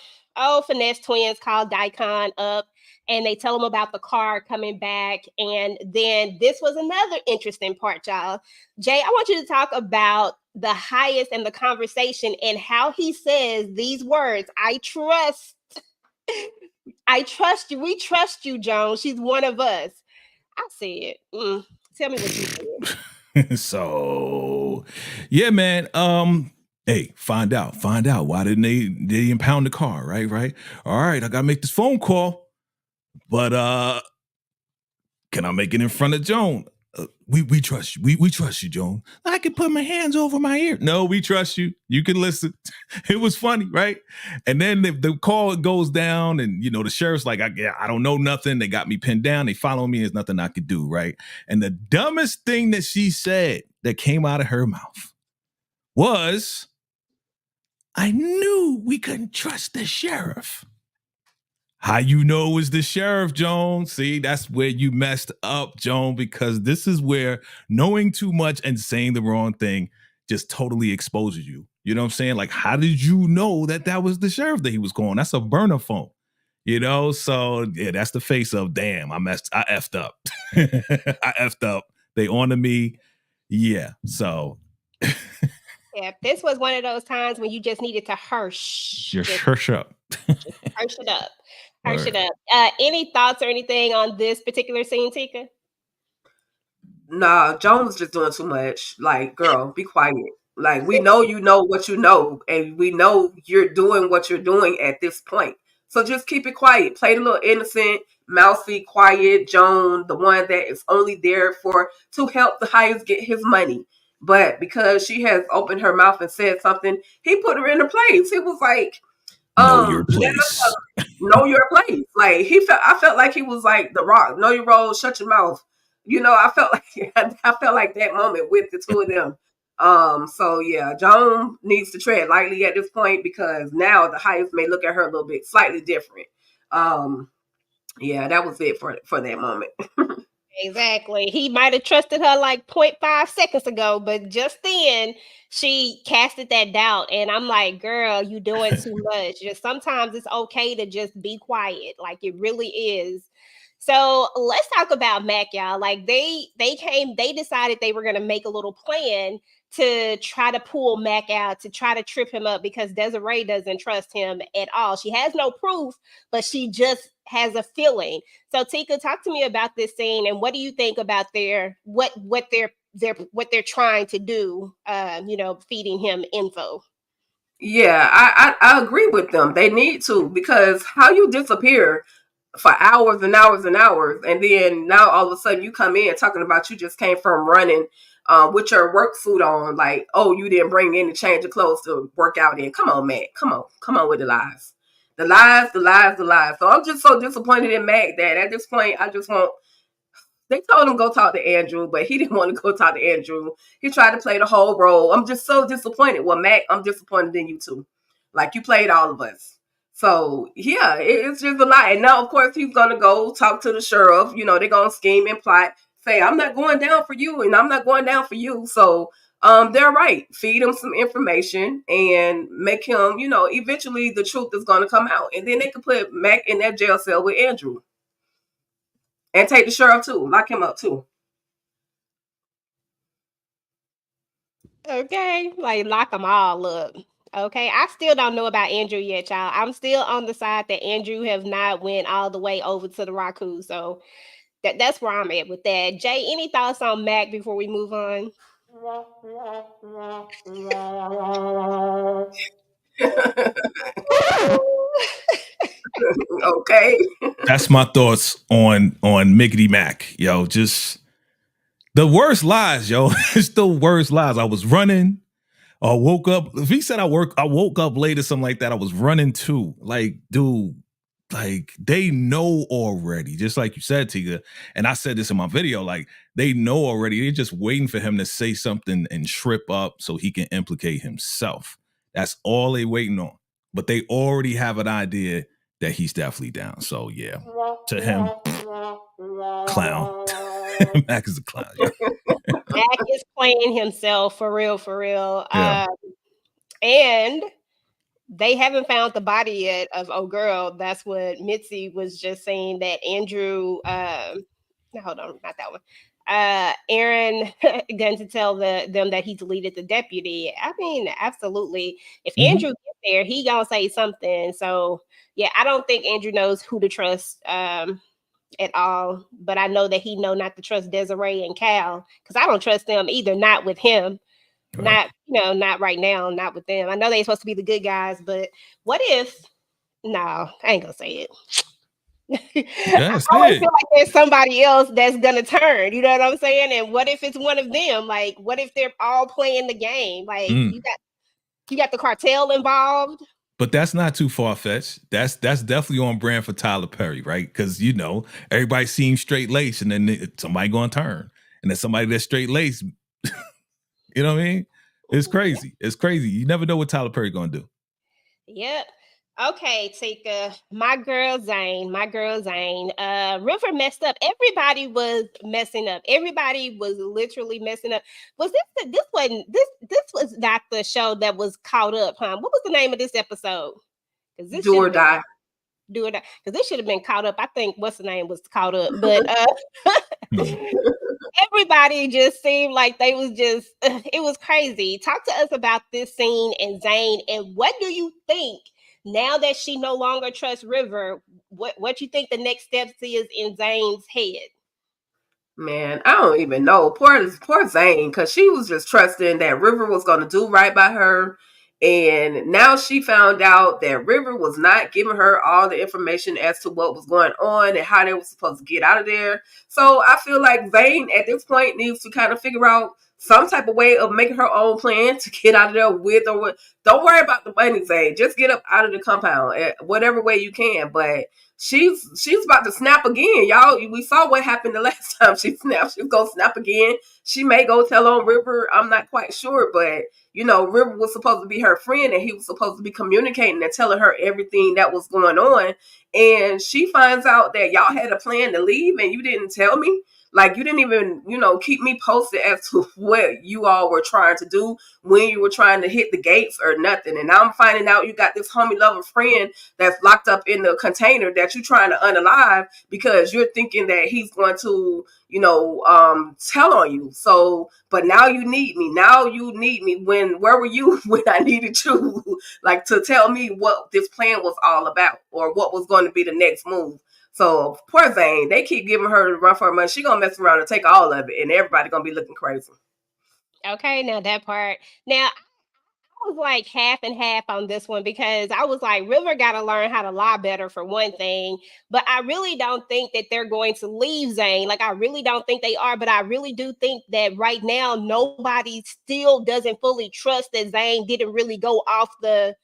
Finesse Twins call Daikon up and they tell him about the car coming back. And then this was another interesting part, y'all. Jay, I want you to talk about the highest and the conversation and how he says these words. I trust you. We trust you, Joan. She's one of us. I said, tell me what you said. So, yeah, man. Hey, find out. Why didn't they impound the car? Right. All right, I gotta make this phone call. But can I make it in front of Joan? We trust you. We trust you, Joan. I can put my hands over my ear. No, we trust you. You can listen. It was funny, right? And then the call goes down, and the sheriff's like, I don't know nothing. They got me pinned down. They follow me. There's nothing I could do, right? And the dumbest thing that she said that came out of her mouth was, I knew we couldn't trust the sheriff. How you know it was the sheriff, Joan? See, that's where you messed up, Joan, because this is where knowing too much and saying the wrong thing just totally exposes you. You know what I'm saying? Like, how did you know that was the sheriff that he was calling? That's a burner phone. So yeah, that's the face of, damn, I effed up. I effed up. They onto me. Yeah, so... Yeah, this was one of those times when you just needed to hush. Just hush up. Hush it up. Hush it up. Any thoughts or anything on this particular scene, Tika? Nah, Joan was just doing too much. Like, girl, be quiet. Like, we know you know what you know, and we know you're doing what you're doing at this point. So just keep it quiet. Play the little innocent, mousy, quiet Joan, the one that is only there to help the highest get his money. But because she has opened her mouth and said something, he put her in her place. He was like, know your place. Know your place. Like, I felt like he was like The Rock. Know your role, shut your mouth. I felt like that moment with the two of them. So yeah, Joan needs to tread lightly at this point because now the highest may look at her a little bit slightly different. Yeah, that was it for that moment. Exactly. He might have trusted her like 0.5 seconds ago, but just then she casted that doubt. And I'm like, girl, you doing too much. Just sometimes it's okay to just be quiet. Like it really is. So let's talk about Mac, y'all. Like they decided they were gonna make a little plan to try to pull Mac out, to try to trip him up because Desiree doesn't trust him at all. She has no proof, but she just has a feeling. So Tika, talk to me about this scene and what do you think about what they're trying to do? Feeding him info. Yeah, I agree with them. They need to, because how you disappear for hours and hours and hours, and then now all of a sudden you come in talking about you just came from running with your work suit on, like, oh, you didn't bring any change of clothes to work out in. Come on, Mac. Come on with the lies. The lies, the lies, the lies. So I'm just so disappointed in Mac that at this point I just want. They told him go talk to Andrew, but he didn't want to go talk to Andrew. He tried to play the whole role. I'm just so disappointed. Well, Mac, I'm disappointed in you too. Like, you played all of us. So yeah, it's just a lot. And now, of course, he's gonna go talk to the sheriff. You know, they're gonna scheme and plot. Say, I'm not going down for you, and I'm not going down for you. So they're right. Feed him some information and make him. You know, eventually the truth is gonna come out, and then they can put Mac in that jail cell with Andrew. And take the sheriff too. Lock him up too. Okay, like lock them all up. Okay, I still don't know about Andrew yet, y'all. I'm still on the side that Andrew have not went all the way over to the Raku. So that's where I'm at with that. Jay, any thoughts on Mac before we move on? Okay. That's my thoughts on Miggity Mac. Yo, just the worst lies, yo. It's the worst lies. I was running. I woke up. If he said I woke up late or something like that, I was running too. Like, dude, like they know already, just like you said, Tika. And I said this in my video, like they know already. They're just waiting for him to say something and trip up so he can implicate himself. That's all they waiting on. But they already have an idea that he's definitely down. So yeah, to him, clown. Mac is a clown. Yeah. Mac is playing himself for real, for real. Yeah. And they haven't found the body yet of oh girl. That's what Mitzi was just saying that Andrew. No, hold on, not that one. Aaron going to tell them that he deleted the deputy. I mean, absolutely. If Andrew gets there, he gonna say something. So yeah, I don't think Andrew knows who to trust at all. But I know that he know not to trust Desiree and Cal because I don't trust them either. Not with him. Right. Not right now. Not with them. I know they're supposed to be the good guys, but what if? No, I ain't gonna say it. I always feel like there's somebody else that's gonna turn. You know what I'm saying? And what if it's one of them? Like, what if they're all playing the game? Like, you got the cartel involved. But that's not too far-fetched. That's definitely on brand for Tyler Perry, right? Because everybody seems straight laced, and then somebody gonna turn, and then somebody that's straight laced. You know what I mean? It's crazy. It's crazy. You never know what Tyler Perry gonna do. Yep. Okay, Tika. My girl Zane. River messed up. Everybody was messing up. Everybody was literally messing up. Was this was not the show that was caught up, huh? What was the name of this episode? Do or Die. Do or Die. Because this should have been caught up. I think what's the name was caught up, but everybody just seemed like they was just it was crazy. Talk to us about this scene and Zane, and what do you think now that she no longer trusts River? What you think the next steps is in Zane's head? Man, I don't even know. Poor Zane, because she was just trusting that River was going to do right by her. And now she found out that River was not giving her all the information as to what was going on and how they were supposed to get out of there. So I feel like Zane at this point needs to kind of figure out some type of way of making her own plan to get out of there with or with. Don't worry about the money, Zane. Just get up out of the compound whatever way you can. But she's about to snap again, y'all. We saw what happened the last time she snapped. She's gonna snap again. She may go tell on River. I'm not quite sure, but River was supposed to be her friend, and he was supposed to be communicating and telling her everything that was going on. And she finds out that y'all had a plan to leave, and you didn't tell me. Like, you didn't even, keep me posted as to what you all were trying to do, when you were trying to hit the gates or nothing. And now I'm finding out you got this homie lover friend that's locked up in the container that you're trying to unalive because you're thinking that he's going to, tell on you. So, but now you need me. Now you need me. Where were you when I needed you? Like, to tell me what this plan was all about or what was going to be the next move. So poor Zane, they keep giving her the run for her money. She gonna mess around and take all of it, and everybody gonna be looking crazy. Okay, now that part. Now I was like half and half on this one because I was like, River got to learn how to lie better for one thing. But I really don't think that they're going to leave Zane. Like, I really don't think they are. But I really do think that right now, nobody still doesn't fully trust that Zane didn't really go off the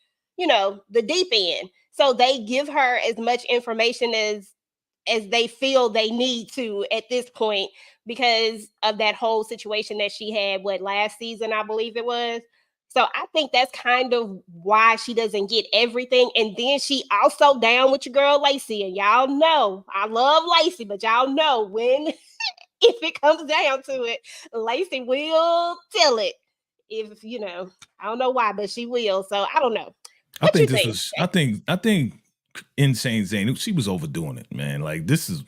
deep end. So they give her as much information as they feel they need to at this point because of that whole situation that she had, last season, I believe it was. So I think that's kind of why she doesn't get everything. And then she also down with your girl Lacey. And y'all know, I love Lacey, but y'all know when, if it comes down to it, Lacey will tell it. If, I don't know why, but she will. So I don't know. I think Insane Zane, she was overdoing it, man. Like, this is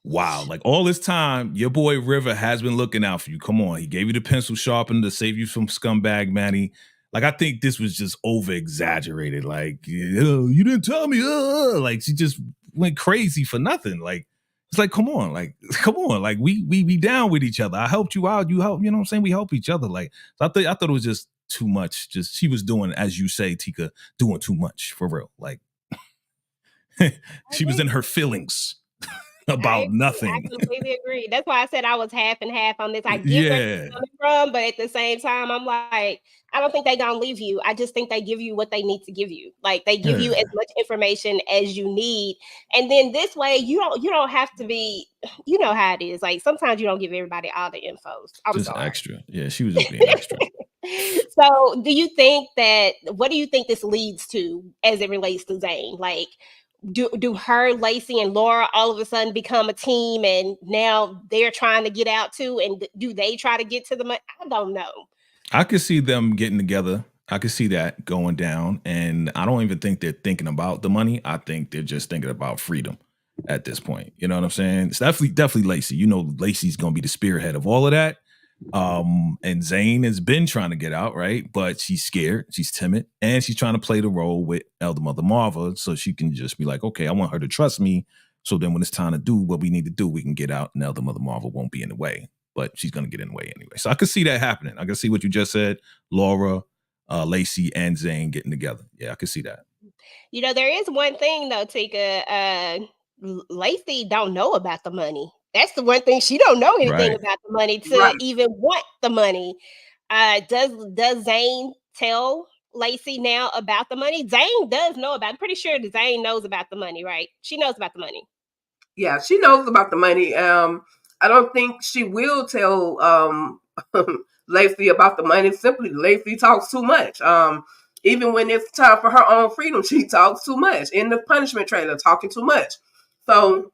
wow. Like, all this time, your boy River has been looking out for you. Come on. He gave you the pencil sharpener to save you from scumbag Manny. Like, I think this was just over exaggerated. Like, you didn't tell me. Like, she just went crazy for nothing. Like, it's like, come on. Like, we down with each other. I helped you out. You help. You know what I'm saying? We help each other. Like, so I thought it was just too much. Just, she was doing, as you say, Tika, doing too much for real. Like, she was in her feelings about nothing. I completely agree. That's why I said I was half and half on this. I get where you're coming from, but at the same time, I'm like, I don't think they're gonna leave you. I just think they give you what they need to give you. Like, they give you as much information as you need, and then this way you don't have to be. You know how it is. Like, sometimes you don't give everybody all the info. I'm just sorry. Extra. Yeah, she was just being extra. So, what do you think this leads to as it relates to Zane? Like, do her, Lacey, and Laura all of a sudden become a team, and now they're trying to get out too? And do they try to get to the money? I don't know. I could see them getting together. I could see that going down, and I don't even think they're thinking about the money. I think they're just thinking about freedom at this point. You know what I'm saying? It's definitely Lacey. You know, Lacey's gonna be the spearhead of all of that. And Zane has been trying to get out, right? But she's scared, she's timid, and she's trying to play the role with Elder Mother Marva so she can just be like, okay, I want her to trust me. So then when it's time to do what we need to do, we can get out and Elder Mother Marva won't be in the way. But she's going to get in the way anyway. So I could see that happening. I could see what you just said, Laura, Lacey, and Zane getting together. Yeah, I could see that. There is one thing though, Tika. Lacey don't know about the money. That's the one thing, she don't know anything about the money to even want the money. Does Zane tell Lacey now about the money? Zane does know about it. I'm pretty sure that Zane knows about the money, right? She knows about the money. Yeah, she knows about the money. I don't think she will tell Lacey about the money. Simply, Lacey talks too much. Even when it's time for her own freedom, she talks too much. In the punishment trailer, talking too much. So,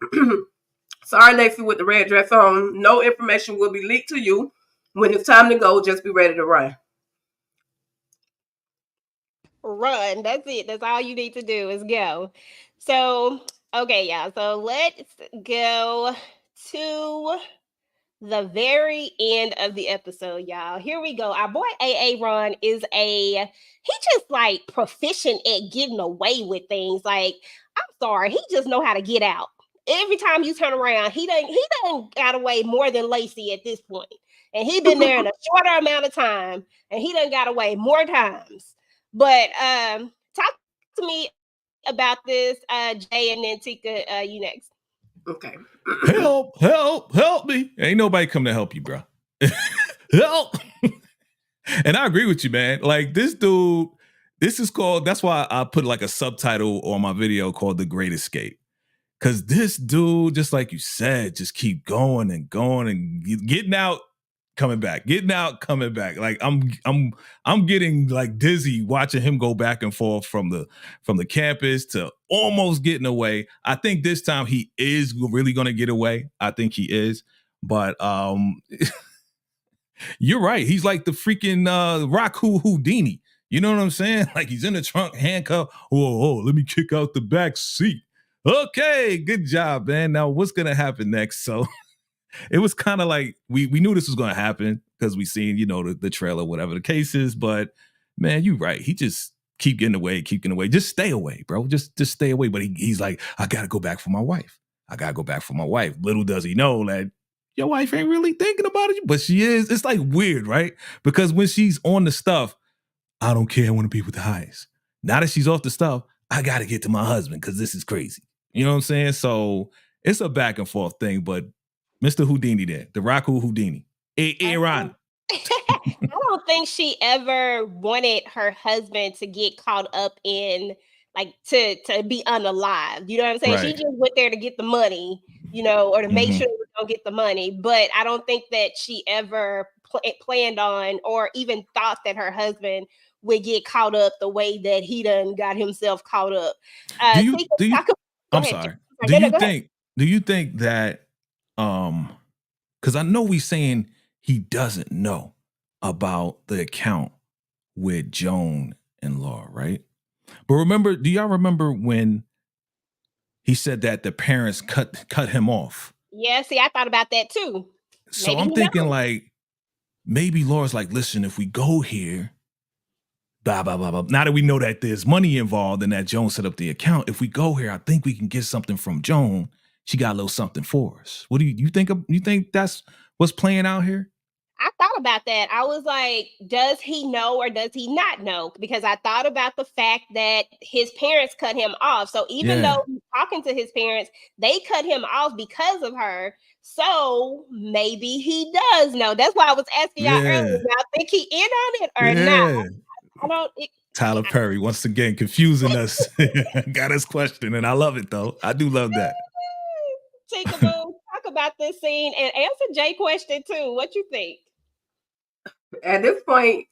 sorry, Lacey, with the red dress on. No information will be leaked to you. When it's time to go, just be ready to run. Run. That's it. That's all you need to do is go. So, okay, y'all. So let's go to the very end of the episode, y'all. Here we go. Our boy AA Ron is he just like proficient at getting away with things. Like, I'm sorry, he just know how to get out. Every time you turn around, he done got away more than Lacey at this point. And he been there in a shorter amount of time, and he done got away more times. But talk to me about this, Jay, and then Tika, you next. Okay. Help me. Ain't nobody come to help you, bro. Help. And I agree with you, man. Like, this dude, this is called, that's why I put like a subtitle on my video called The Great Escape. Because this dude, just like you said, just keep going and going and getting out, coming back, getting out, coming back. Like, I'm getting like dizzy watching him go back and forth from the campus to almost getting away. I think this time he is really going to get away. I think he is. But you're right. He's like the freaking Raku Houdini. You know what I'm saying? Like he's in the trunk, handcuffed. Oh, let me kick out the back seat. Okay, good job, man. Now what's gonna happen next? So it was kind of like we knew this was gonna happen because we seen, the trailer, whatever the case is. But man, you're right. He just keep getting away. Just stay away, bro. Just stay away. But he's like, I gotta go back for my wife. Little does he know that your wife ain't really thinking about it, but she is. It's like weird, right? Because when she's on the stuff, I don't care. I want to be with the highest. Now that she's off the stuff, I got to get to my husband because this is crazy. You know what I'm saying? So it's a back and forth thing, but Mr. Houdini there, the Raku Houdini. Aaron. I don't think she ever wanted her husband to get caught up in, like, to be unalive. You know what I'm saying? Right. She just went there to get the money, or to make sure we don't get the money. But I don't think that she ever planned on or even thought that her husband would get caught up the way that he done got himself caught up. Do you think that because I know we're saying he doesn't know about the account with Joan and Laura, right? But do y'all remember when he said that the parents cut him off? Yeah, see, I thought about that too. So maybe I'm thinking like, maybe Laura's like, listen, if we go here, blah, blah, blah, blah. Now that we know that there's money involved and that Joan set up the account, if we go here, I think we can get something from Joan. She got a little something for us. What do you think? You think that's what's playing out here? I thought about that. I was like, does he know or does he not know? Because I thought about the fact that his parents cut him off. So even though he's talking to his parents, they cut him off because of her. So maybe he does know. That's why I was asking y'all earlier. Do I think he in on it or not? I don't. Tyler Perry once again confusing us. Got us questioning. I love it though. I do love that. Tinkerbell, talk about this scene and answer Jay's question too. What you think? At this point,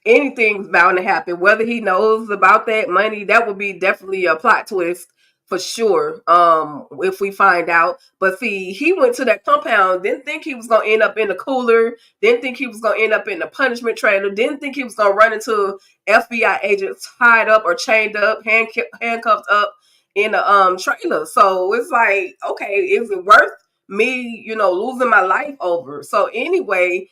anything's bound to happen. Whether he knows about that money, that would be definitely a plot twist for sure. If we find out. But see, he went to that compound, didn't think he was gonna end up in the cooler, didn't think he was gonna end up in the punishment trailer, didn't think he was gonna run into FBI agents tied up or chained up, handcuffed up in a trailer. So it's like, okay, is it worth me, losing my life over? So anyway,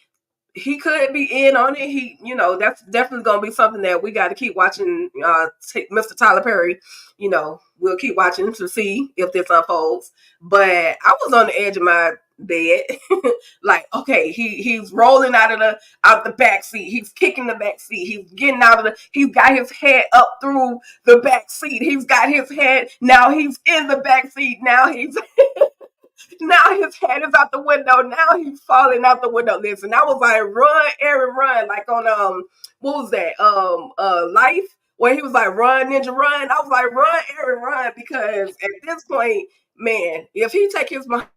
he could be in on it. He, that's definitely going to be something that we got to keep watching. Mr. Tyler Perry, we'll keep watching to see if this unfolds. But I was on the edge of my bed, like, okay, he's rolling out the back seat. He's kicking the back seat. He's getting out of he's got his head up through the back seat. He's got his head. Now he's in the back seat. Now he's now his head is out the window. Now he's falling out the window. Listen, I was like, run, Aaron, run. Like on what was that? Life, where he was like, run, ninja, run. I was like, run, Aaron, run, because at this point, man, if he take his behind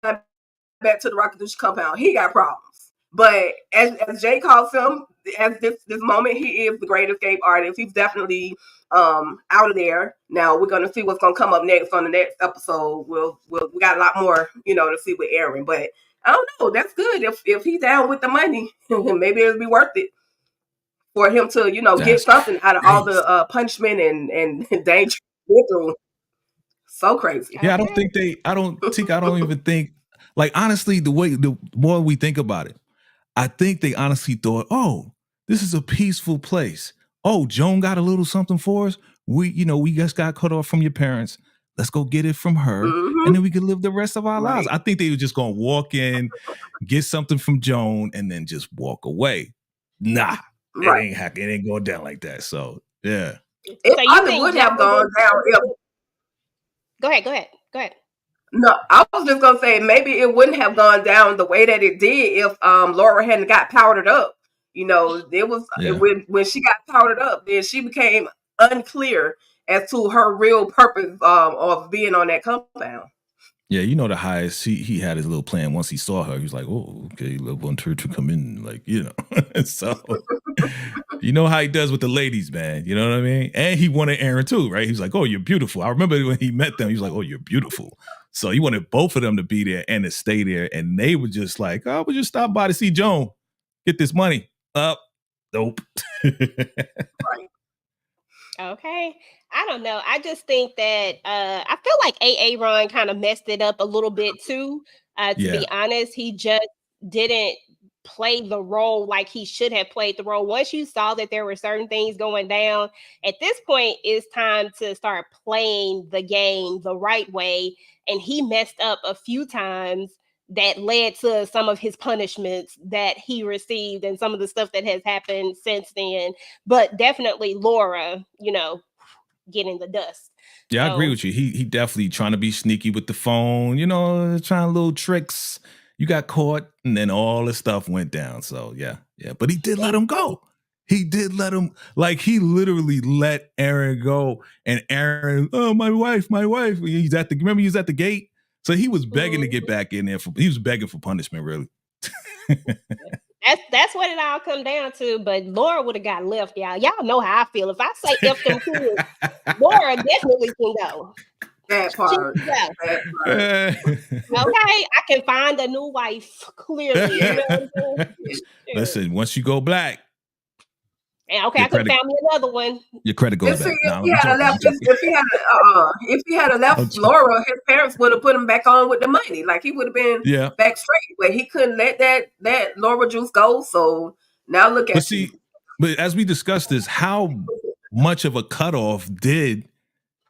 back to the Rocket compound, he got problems. But as Jay calls him, at this moment, he is the great escape artist. He's definitely out of there. Now we're gonna see what's gonna come up next on the next episode. We got a lot more, to see with Aaron. But I don't know. That's good if he's down with the money. Maybe it'll be worth it for him to, get something out of all the punishment and danger through. So crazy. Yeah, I don't even think, like, honestly, the more we think about it, I think they honestly thought, oh, this is a peaceful place. Oh, Joan got a little something for us. We just got cut off from your parents. Let's go get it from her. And then we can live the rest of our lives. I think they were just going to walk in, get something from Joan, and then just walk away. Nah, it ain't going down like that. So, yeah. It probably would have gone down if... Go ahead. No, I was just gonna say maybe it wouldn't have gone down the way that it did if Laura hadn't got powdered up. It was when she got powdered up, then she became unclear as to her real purpose of being on that compound. Yeah, the highest, he had his little plan. Once he saw her, he was like, oh, okay, love want her to come in, like, So, You know how he does with the ladies, man. You know what I mean? And he wanted Aaron too, right? He was like, "Oh, you're beautiful." I remember when he met them, he was like, "Oh, you're beautiful." So he wanted both of them to be there and to stay there. And they were just like, "Oh, we'll just stop by to see Joan. Get this money." Nope. Right. Okay. I don't know. I just think that I feel like Ron kind of messed it up a little bit too. To be honest, he just didn't play the role like he should have played the role. Once you saw that there were certain things going down, at this point, it's time to start playing the game the right way. And he messed up a few times that led to some of his punishments that he received and some of the stuff that has happened since then. But definitely Laura, getting the dust. Yeah, I agree with you. He definitely trying to be sneaky with the phone, trying little tricks. You got caught, and then all this stuff went down. So yeah. But he did let him go. He did let him, like he literally let Aaron go. And Aaron, oh, my wife. Remember he was at the gate? So he was begging to get back in there. He was begging for punishment, really. That's what it all come down to. But Laura would have got left, y'all. Y'all know how I feel. If I say F them kids, Laura definitely can go. That part. Okay, I can find a new wife, clearly. Listen, once you go black. And I could have found me another one. Your credit goes back. If he had left Laura, his parents would have put him back on with the money. Like he would have been back straight. But he couldn't let that Laura juice go. So now look at But as we discussed this, how much of a cutoff did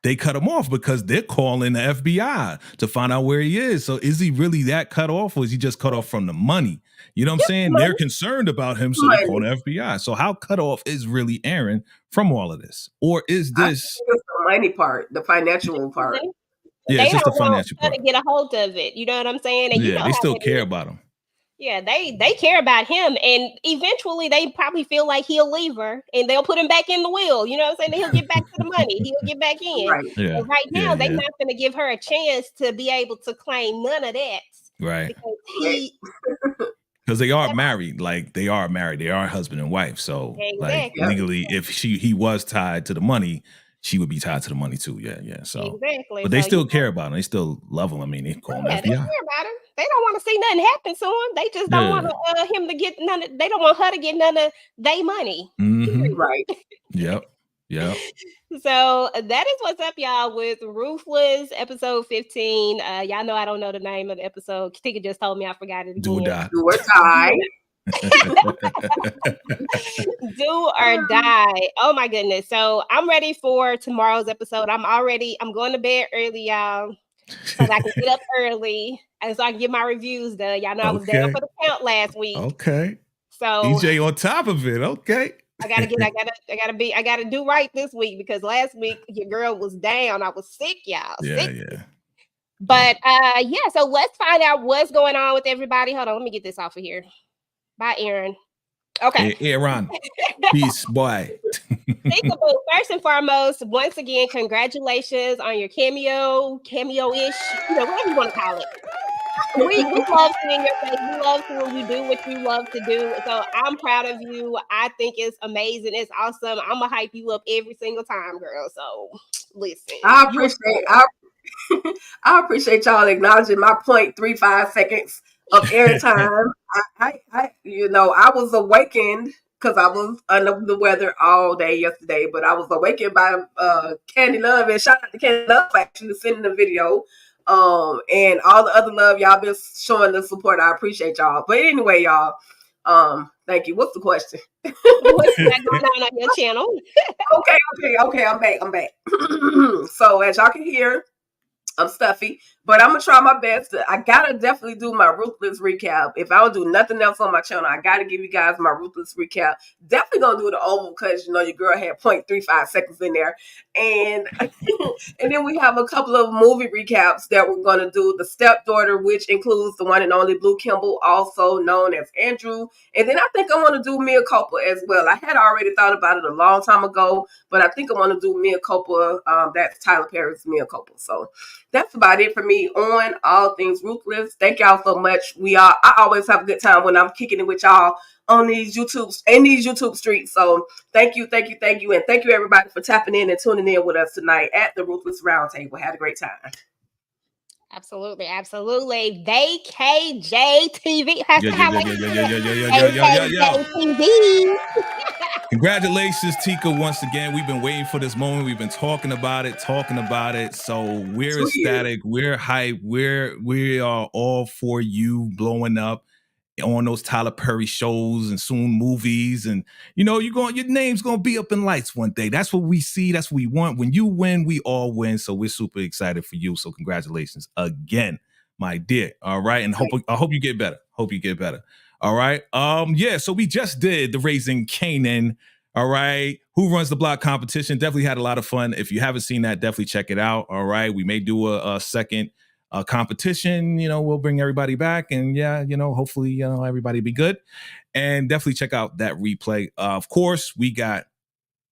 they cut him off? Because they're calling the FBI to find out where he is. So is he really that cut off, or is he just cut off from the money? You know what I'm saying? Money. They're concerned about him, so they call the FBI. So how cut off is really Aaron from all of this? Or is this the money part, the financial part? Yeah, they it's just the don't financial want part. to get a hold of it. You know what I'm saying? And they still care about him. Yeah, they care about him, and eventually they probably feel like he'll leave her, and they'll put him back in the wheel. You know what I'm saying? He'll get back to the money. He'll get back in. Right. Yeah. But right now, they're not going to give her a chance to be able to claim none of that. Right. Because they are married. Like they are married. They are husband and wife. So like legally, if he was tied to the money, she would be tied to the money too. Yeah. So but they still care about him. They still love him. I mean, they call him FBI. They care about him. They don't want to see nothing happen to him. They just don't want him to get none of, they don't want her to get none of their money. Mm-hmm. Right. Yep. So that is what's up, y'all, with Ruthless episode 15. Y'all know I don't know the name of the episode. Tika just told me I forgot it again. Do or die. Do or die. Do or die. Oh my goodness. So I'm ready for tomorrow's episode. I'm going to bed early, y'all, so I can get up early and so I can get my reviews done. Y'all know I was down for the count last week. Okay. So EJ on top of it. Okay. I gotta do right this week, because last week your girl was down. I was sick, y'all. Yeah. But so let's find out what's going on with everybody. Hold on, let me get this off of here. Bye, Aaron. Okay. Hey, Aaron. Peace, boy. Peekaboo. First and foremost, once again, congratulations on your cameo-ish, whatever you want to call it. We love seeing your face. We love seeing you do what you love to do. So I'm proud of you. I think it's amazing. It's awesome. I'm gonna hype you up every single time, girl. So listen. I appreciate y'all acknowledging my 0.35 seconds of airtime. I was awakened because I was under the weather all day yesterday, but I was awakened by Candy Love, and shout out to Candy Love for actually sending the video. And all the other love y'all been showing the support. I appreciate y'all. But anyway, y'all, thank you. What's the question? What's going on your channel? Okay. I'm back. So as y'all can hear, I'm stuffy, but I'm gonna try my best. I gotta definitely do my Ruthless recap. If I don't do nothing else on my channel, I gotta give you guys my Ruthless recap. Definitely gonna do the oval because your girl had 0.35 seconds in there, and and then we have a couple of movie recaps that we're gonna do. The Stepdaughter, which includes the one and only Blue Kimball, also known as Andrew, and then I think I want to do Mia Culpa as well. I had already thought about it a long time ago, but I think I want to do Mia Culpa. That's Tyler Perry's Mia Culpa. So that's about it for me on all things Ruthless. Thank y'all so much. I always have a good time when I'm kicking it with y'all on these YouTube streets. So thank you, and thank you everybody for tapping in and tuning in with us tonight at the Ruthless Roundtable. Had a great time. Absolutely. VACAYJTV. VACAYJTV. Congratulations, Tika, once again. We've been waiting for this moment. We've been talking about it. So we're ecstatic. We're hyped. We are all for you blowing up on those Tyler Perry shows and soon movies. And your name's gonna be up in lights one day. That's what we see. That's what we want. When you win, we all win. So we're super excited for you. So congratulations again, my dear. All right. And I hope you get better. All right. So we just did the Raising Canaan. All right. Who Runs the Block competition. Definitely had a lot of fun. If you haven't seen that, definitely check it out. All right. We may do a second competition. We'll bring everybody back, and hopefully, everybody be good. And definitely check out that replay. Of course, we got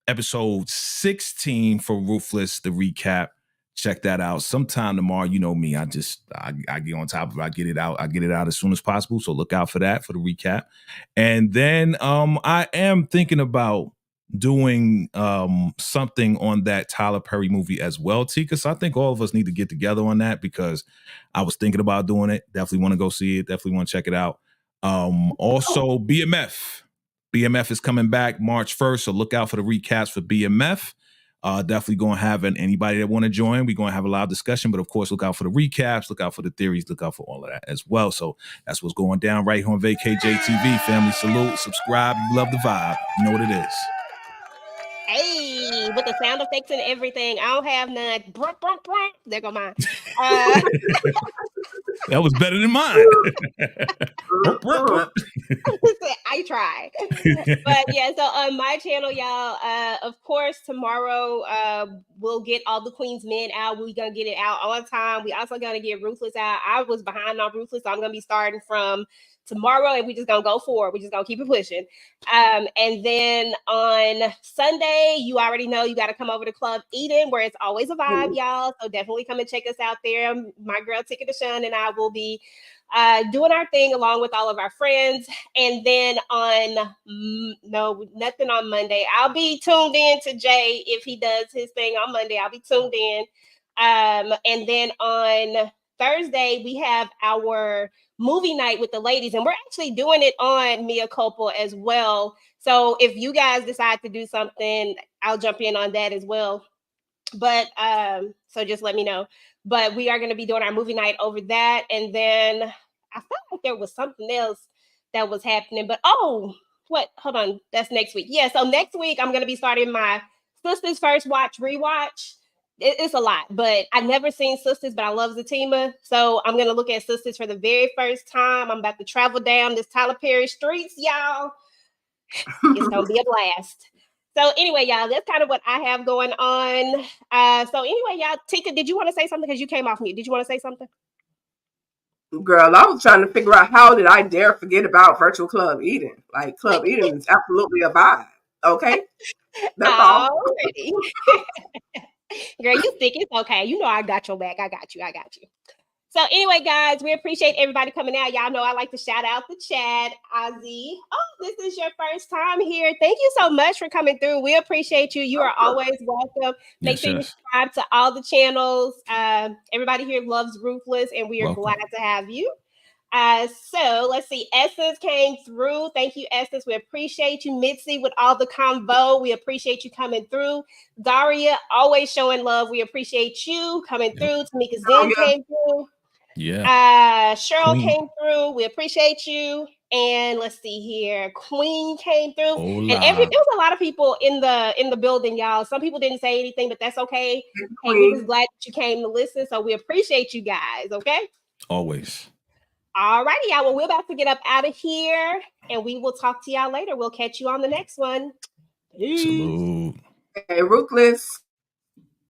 episode 16 for Ruthless, the recap. Check that out sometime tomorrow. You know me, I get on top of it. I get it out as soon as possible. So look out for that, for the recap. And then I am thinking about doing something on that Tyler Perry movie as well, Tika. So I think all of us need to get together on that, because I was thinking about doing it. Definitely want to go see it. Definitely want to check it out. Also, BMF is coming back March 1st. So look out for the recaps for BMF. Definitely going to have anybody that want to join. We're going to have a live discussion, but of course, look out for the recaps, look out for the theories, look out for all of that as well. So that's what's going down right here on VACAYJTV. Family, salute, subscribe. You love the vibe. You know what it is. Hey, with the sound effects and everything. I don't have none. There go mine. That was better than mine. I try. But yeah, so on my channel, y'all, of course, tomorrow we'll get all the Queen's Men out. We're going to get it out on time. We also going to get Ruthless out. I was behind on Ruthless, so I'm going to be starting from tomorrow, and we're just gonna go forward. We're just gonna keep it pushing. And then on Sunday, you already know you got to come over to Club Eden, where it's always a vibe, y'all. So definitely come and check us out there. My girl Tika Deshawn and I will be doing our thing along with all of our friends. And then nothing on Monday. I'll be tuned in to Jay if he does his thing on Monday. I'll be tuned in. And then on Thursday, we have our movie night with the ladies, and we're actually doing it on Mia Culpa as well. So if you guys decide to do something, I'll jump in on that as well. But so just let me know. But we are going to be doing our movie night over that. And then I felt like there was something else that was happening. But hold on, that's next week. Yeah, so next week I'm going to be starting my Sisters First Watch Rewatch. It's a lot, but I've never seen Sisters, but I love Zatima. So I'm going to look at Sisters for the very first time. I'm about to travel down this Tyler Perry streets, y'all. It's going to be a blast. So anyway, y'all, that's kind of what I have going on. So anyway, y'all, Tika, did you want to say something? Because you came off mute. Did you want to say something? Girl, I was trying to figure out how did I dare forget about Virtual Club Eden. Like, Club Eden is absolutely a vibe. Okay? That's all. Girl, you think it's okay. You know I got your back. I got you. So anyway, guys, we appreciate everybody coming out. Y'all know I like to shout out the chat. Ozzy, this is your first time here. Thank you so much for coming through. We appreciate you. You are always welcome. Make sure you subscribe to all the channels. Everybody here loves Ruthless, and we are glad to have you. So let's see. Essence came through. Thank you, Essence. We appreciate you. Mitzi with all the convo. We appreciate you coming through. Daria, always showing love. We appreciate you coming through. Tamika Zen came through. Yeah. Cheryl came through. We appreciate you. And let's see here. Queen came through. Hola. And there was a lot of people in the building, y'all. Some people didn't say anything, but that's okay. Hey, we're just glad that you came to listen. So we appreciate you guys. Okay. Always. All righty, y'all. Well, we're about to get up out of here, and we will talk to y'all later. We'll catch you on the next one. Peace. Salute. Hey, Ruthless.